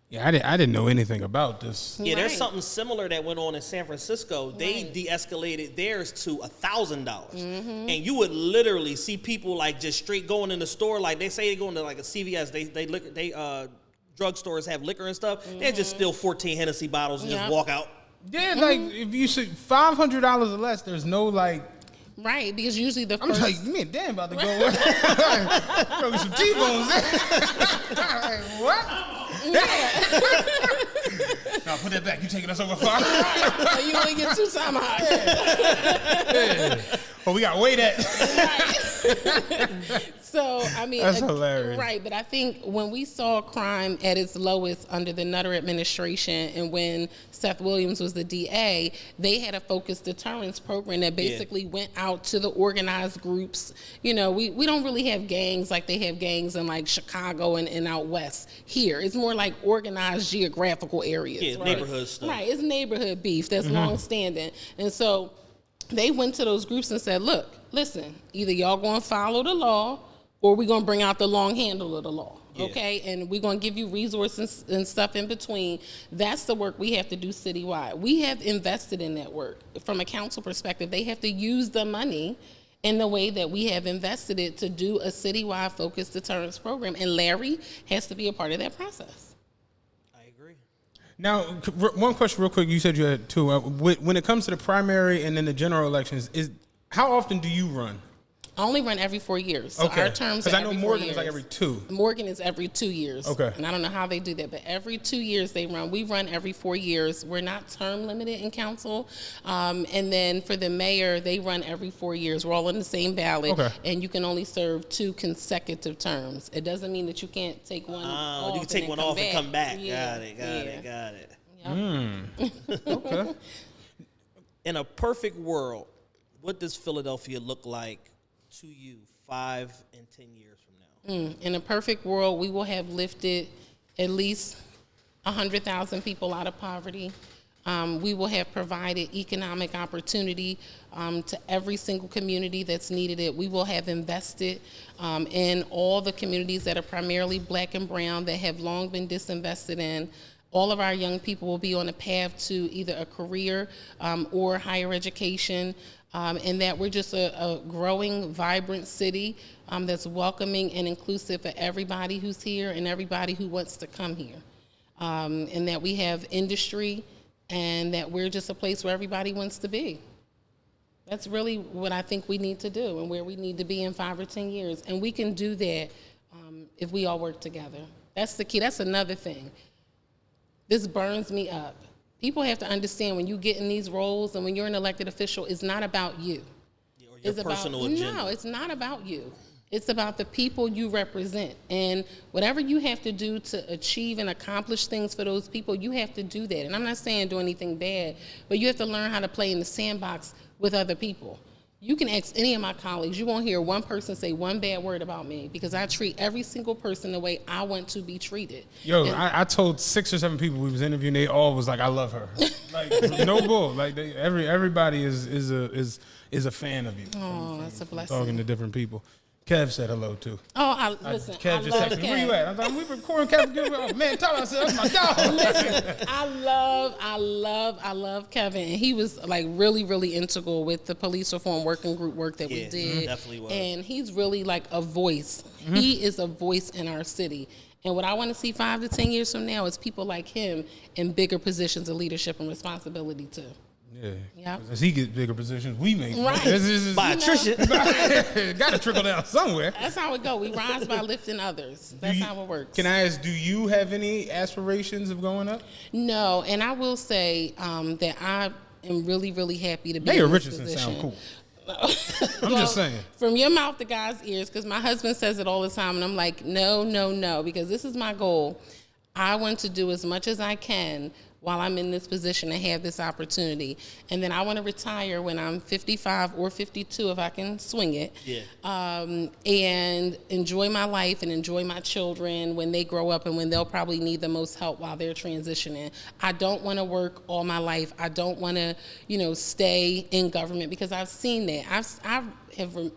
Yeah, I didn't know anything about this. Yeah, there's Right. something similar that went on in San Francisco. They de-escalated theirs to $1,000, and you would literally see people like just straight going in the store. Like, they say they go into like a CVS. They drugstores have liquor and stuff. They just steal 14 Hennessy bottles and just Yep. walk out. Yeah, like if you see $500 or less, there's no like. Right, because usually the I'm first... like, me and Dan about to go. Throw me some T-bones. Like, what? No, put that back. You taking us over far? You only get 2 time highs. Oh, we got to weigh that. So, I mean, That's hilarious. Right, but I think when we saw crime at its lowest under the Nutter administration and when Seth Williams was the DA, they had a focused deterrence program that basically went out to the organized groups. We don't really have gangs like they have gangs in like Chicago and out west here. It's more like organized geographical areas. Yeah, right? neighborhood stuff. Right, it's neighborhood beef that's long-standing. And so they went to those groups and said, look, listen, either y'all going to follow the law or we're going to bring out the long handle of the law, okay? And we're going to give you resources and stuff in between. That's the work we have to do citywide. We have invested in that work. From a council perspective, they have to use the money in the way that we have invested it to do a citywide focused deterrence program. And Larry has to be a part of that process. I agree. Now, one question real quick. You said you had two. When it comes to the primary and then the general elections, how often do you run? I only run every 4 years. So our terms Because are I know every 4 Morgan years. is like every 2. Morgan is every 2 years. Okay. And I don't know how they do that, but every 2 years they run. We run every 4 years. We're not term limited in council. And then for the mayor, they run every 4 years. We're all on the same ballot. Okay. And you can only serve 2 consecutive terms. It doesn't mean that you can't take one off. You can take one off and come back. Yeah. Got it. Yep. Okay. In a perfect world, what does Philadelphia look like to you 5 and 10 years from now? In a perfect world, we will have lifted at least 100,000 people out of poverty. We will have provided economic opportunity to every single community that's needed it. We will have invested in all the communities that are primarily black and brown that have long been disinvested in. All of our young people will be on a path to either a career or higher education, and that we're just a growing, vibrant city that's welcoming and inclusive for everybody who's here and everybody who wants to come here. And that we have industry and that we're just a place where everybody wants to be. That's really what I think we need to do and where we need to be in 5 or 10 years. And we can do that if we all work together. That's the key. That's another thing. This burns me up. People have to understand when you get in these roles and when you're an elected official, it's not about you. Or your It's personal about, agenda. No, it's not about you. It's about the people you represent. And whatever you have to do to achieve and accomplish things for those people, you have to do that. And I'm not saying do anything bad, but you have to learn how to play in the sandbox with other people. You can ask any of my colleagues. You won't hear one person say one bad word about me because I treat every single person the way I want to be treated. Yo, And- I told 6 or 7 people we was interviewing. They all was like, "I love her." Like no bull. Like everybody is a fan of you. Oh, that's a blessing. Talking to different people. Kev said hello too. Oh, listen, Kev I just love texted me. Where you Kev. at? I was like, we recording Kev Gilmore. Oh, man, tell us that's my dog. Listen, I love Kevin. And he was like really, really integral with the police reform working group work that we Yeah, did. definitely was. And he's really like a voice. He is a voice in our city. And what I want to see 5 to 10 years from now is people like him in bigger positions of leadership and responsibility too. Yeah. Yep. As he gets bigger positions, we make Right. By attrition. Got to trickle down somewhere. That's how it go. We rise by lifting others. That's how it works. Can I ask, do you have any aspirations of going up? No, and I will say that I am really, really happy to be Mayor in this Richardson position. sound cool. I'm just saying. From your mouth to God's ears, because my husband says it all the time, and I'm like, no, because this is my goal. I want to do as much as I can while I'm in this position and have this opportunity. And then I want to retire when I'm 55 or 52 if I can swing it. Yeah. And enjoy my life and enjoy my children when they grow up and when they'll probably need the most help while they're transitioning. I don't want to work all my life. I don't want to, stay in government because I've seen that.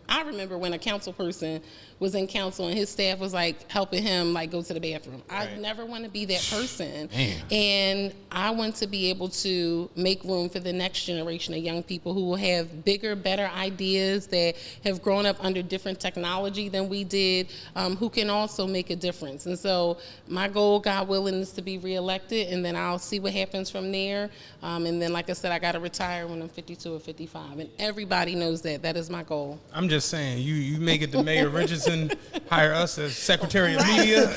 I remember when a council person was in council and his staff was like helping him like go to the bathroom. I never want to be that person. And I want to be able to make room for the next generation of young people who will have bigger, better ideas, that have grown up under different technology than we did, who can also make a difference. And so my goal, God willing, is to be reelected, and then I'll see what happens from there. And then, like I said, I got to retire when I'm 52 or 55. And everybody knows that. That is my goal. I'm just saying, you make it to Mayor Richardson, hire us as Secretary of Media.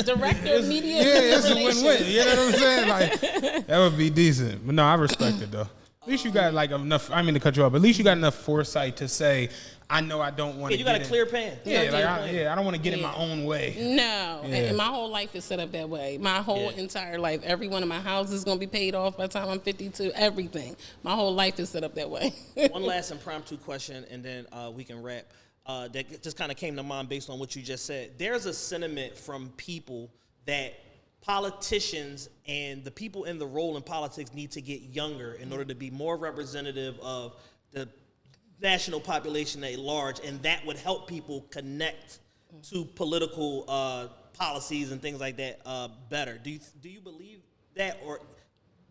Director of Media. Yeah, it's a win-win. You know what I'm saying? Like, that would be decent. But no, I respect it, though. At least you got like enough, I mean to cut you off, but at least you got enough foresight to say, I know I don't want to You got a clear pan. I don't want to get in my own way. No, and my whole life is set up that way. My whole entire life, every one of my houses is going to be paid off by the time I'm 52. Everything. My whole life is set up that way. One last impromptu question, and then we can wrap. That just kind of came to mind based on what you just said. There's a sentiment from people that politicians and the people in the role in politics need to get younger in order to be more representative of the national population at large, and that would help people connect to political policies and things like that better. Do you believe that, or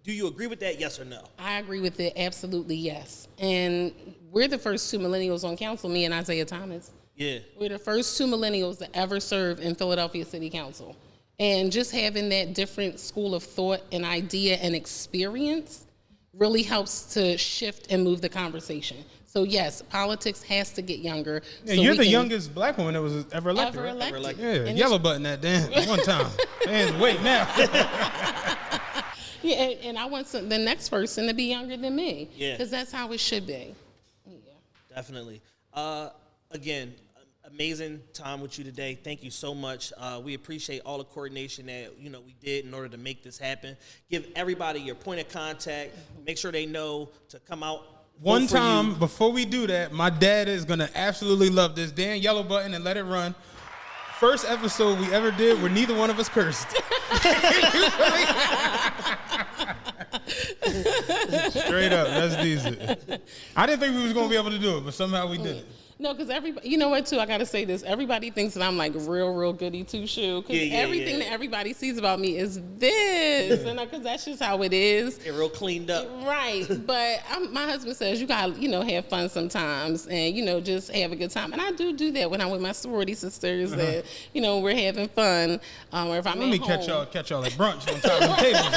do you agree with that, yes or no? I agree with it, absolutely yes. And we're the first 2 millennials on council, me and Isaiah Thomas. Yeah. We're the first 2 millennials to ever serve in Philadelphia City Council. And just having that different school of thought and idea and experience really helps to shift and move the conversation. So yes, politics has to get younger. Yeah, so you're the youngest black woman that was ever elected. Ever elected. Yeah, And yellow button that damn one time. And wait now. Yeah, and I want the next person to be younger than me. Yeah. Because that's how it should be. Yeah. Definitely. Again, amazing time with you today. Thank you so much. We appreciate all the coordination that we did in order to make this happen. Give everybody your point of contact. Make sure they know to come out. One time, before we do that, my dad is going to absolutely love this. Dan, yellow button and let it run. First episode we ever did where neither one of us cursed. Straight up, that's decent. I didn't think we was going to be able to do it, but somehow we did it. No, because everybody, you know what, too? I got to say this. Everybody thinks that I'm like real goody two-shoe. Because everything that everybody sees about me is this. And because that's just how it is. Get real cleaned up. Right. But my husband says you got to, have fun sometimes and, just have a good time. And I do that when I'm with my sorority sisters that, we're having fun. Or if I'm Let me catch y'all at brunch on top of the table.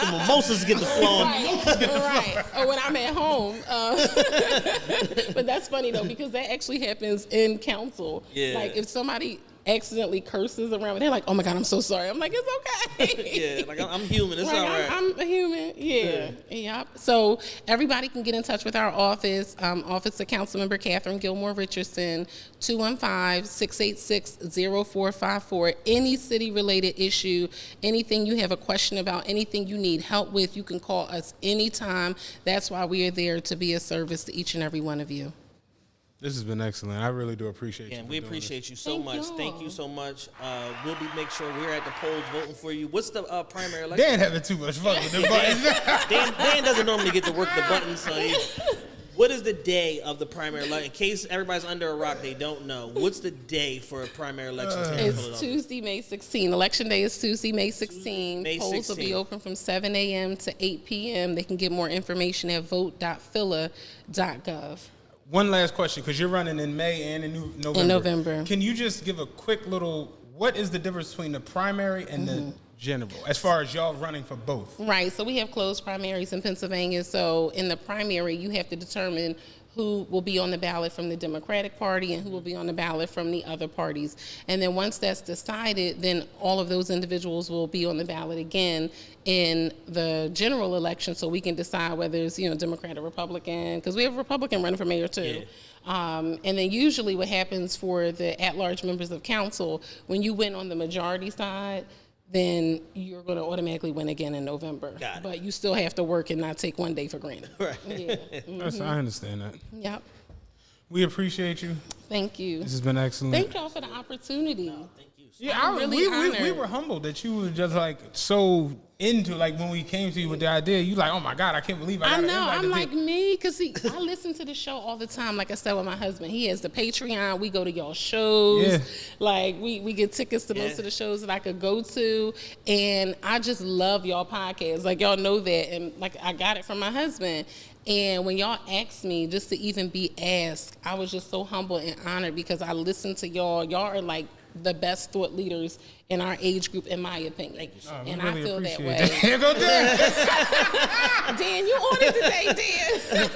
The mimosas get the flowing. Right. Or when I'm at home. But that's funny, though, because that actually happens in council. Yeah. Like if somebody accidentally curses around, they're like, "Oh my God, I'm so sorry." I'm like, "It's okay." Yeah, like I'm human. It's like, all right. I'm a human. Yeah. Yep. So everybody can get in touch with our office. Office of Councilmember Katherine Gilmore Richardson, 215-686-0454. Any city-related issue, anything you have a question about, anything you need help with, you can call us anytime. That's why we are there to be a service to each and every one of you. This has been excellent. I really do appreciate you. And we appreciate you so much. Y'all. Thank you so much. We'll make sure we're at the polls voting for you. What's the primary election? Dan having too much fun with the buttons. Dan doesn't normally get to work the buttons. So what is the day of the primary election? In case everybody's under a rock, they don't know. What's the day for a primary election? It's Tuesday, May 16. Election day is Tuesday, May 16. May Polls will be open from 7 a.m. to 8 p.m. They can get more information at vote.phila.gov. One last question, because you're running in May and in November. In November. Can you just give a quick little what is the difference between the primary and the general, as far as y'all running for both? Right. So we have closed primaries in Pennsylvania. So in the primary, you have to determine who will be on the ballot from the Democratic Party and who will be on the ballot from the other parties. And then once that's decided, then all of those individuals will be on the ballot again in the general election, so we can decide whether it's, Democrat or Republican, because we have a Republican running for mayor too. Yeah. And then usually what happens for the at-large members of council, when you win on the majority side, then you're going to automatically win again in November. But you still have to work and not take one day for granted. Right. Yeah. I understand that. Yep. We appreciate you. Thank you. This has been excellent. Thank y'all for the opportunity. No, thank you. Yeah, we were humbled that you were just like so into, like, when we came to you with the idea, you like, oh my God, I can't believe I got an invite I'm to like me, because I listen to the show all the time. Like I said with my husband, he has the Patreon. We go to y'all shows. Yeah. Like we get tickets to most of the shows that I could go to, and I just love y'all podcasts. Like, y'all know that, and like I got it from my husband. And when y'all asked me just to even be asked, I was just so humble and honored, because I listened to y'all. Y'all are like the best thought leaders in our age group, in my opinion. And really I feel that way. Here go Dan. Dan, you on it today, Dan.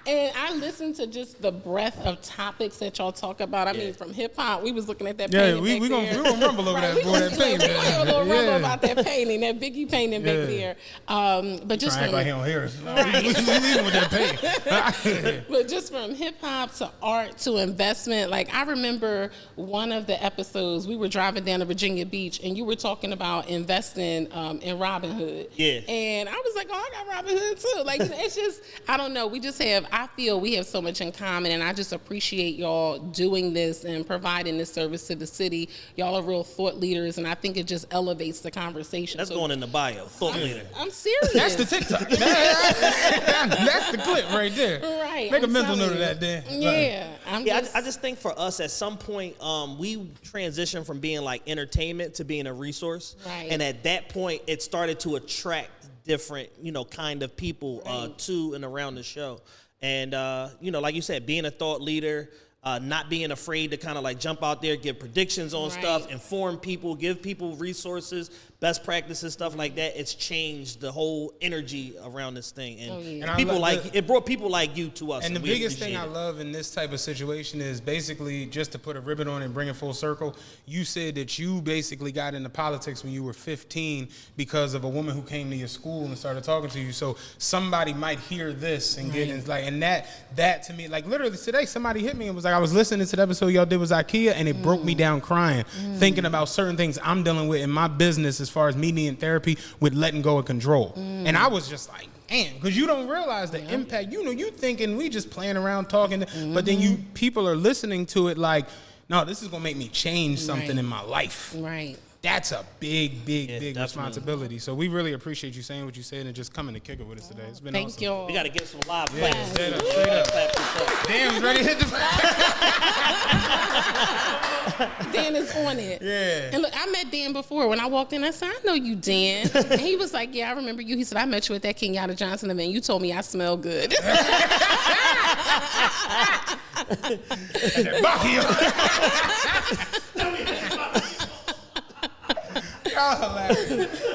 And I listened to just the breadth of topics that y'all talk about. I mean, from hip hop, we was looking at that painting. Yeah, we gonna rumble over that painting. We gonna rumble about that painting, that Biggie painting back there. But just from, like he don't hear us. Right. We leaving with that painting. But just from hip hop to art to investment, like I remember one of the episodes, we were driving down to Virginia Beach, and you were talking about investing in Robinhood. Yeah. And I was like, oh, I got Robinhood too. Like, it's just, I don't know. I feel we have so much in common, and I just appreciate y'all doing this and providing this service to the city. Y'all are real thought leaders, and I think it just elevates the conversation. That's going in the bio, thought leader. I'm serious. That's the TikTok. That's the clip right there. Right. Make a mental note of that, Dan. Yeah. I just think for us, at some point, we transitioned from being like entertainment to being a resource. Right. And at that point, it started to attract different, kind of people to and around the show. And, like you said, being a thought leader, not being afraid to kind of like jump out there, give predictions on stuff, inform people, give people resources, best practices, stuff like that. It's changed the whole energy around this thing. And people it brought people like you to us. And the biggest thing I love in this type of situation is basically, just to put a ribbon on it and bring it full circle, you said that you basically got into politics when you were 15 because of a woman who came to your school and started talking to you. So somebody might hear this and get it, like, and that to me, like, literally today somebody hit me and was like, I was listening to the episode y'all did was IKEA, and it broke me down crying, thinking about certain things I'm dealing with in my business as far as me needing therapy with letting go of control. And I was just like, damn, because you don't realize the impact. You thinking we just playing around talking, but then people are listening to it like, no, this is gonna make me change something in my life. Right. That's a big responsibility. So we really appreciate you saying what you said and just coming to kick it with us today. It's been awesome. Thank y'all. We got to get some live claps. Straight up. Damn, ready to hit the Dan is on it. Yeah. And look, I met Dan before. When I walked in, I said, I know you, Dan. And he was like, yeah, I remember you. He said, I met you at that Kenyatta Johnson event. You told me I smell good.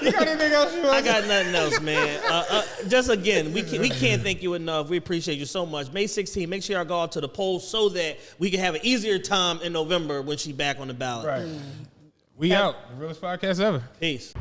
You got anything else you want? I got nothing else, man. Just again, we can't thank you enough. We appreciate you so much. May 16th, make sure y'all go out to the polls so that we can have an easier time in November when she's back on the ballot. Right. We out. The realest podcast ever. Peace.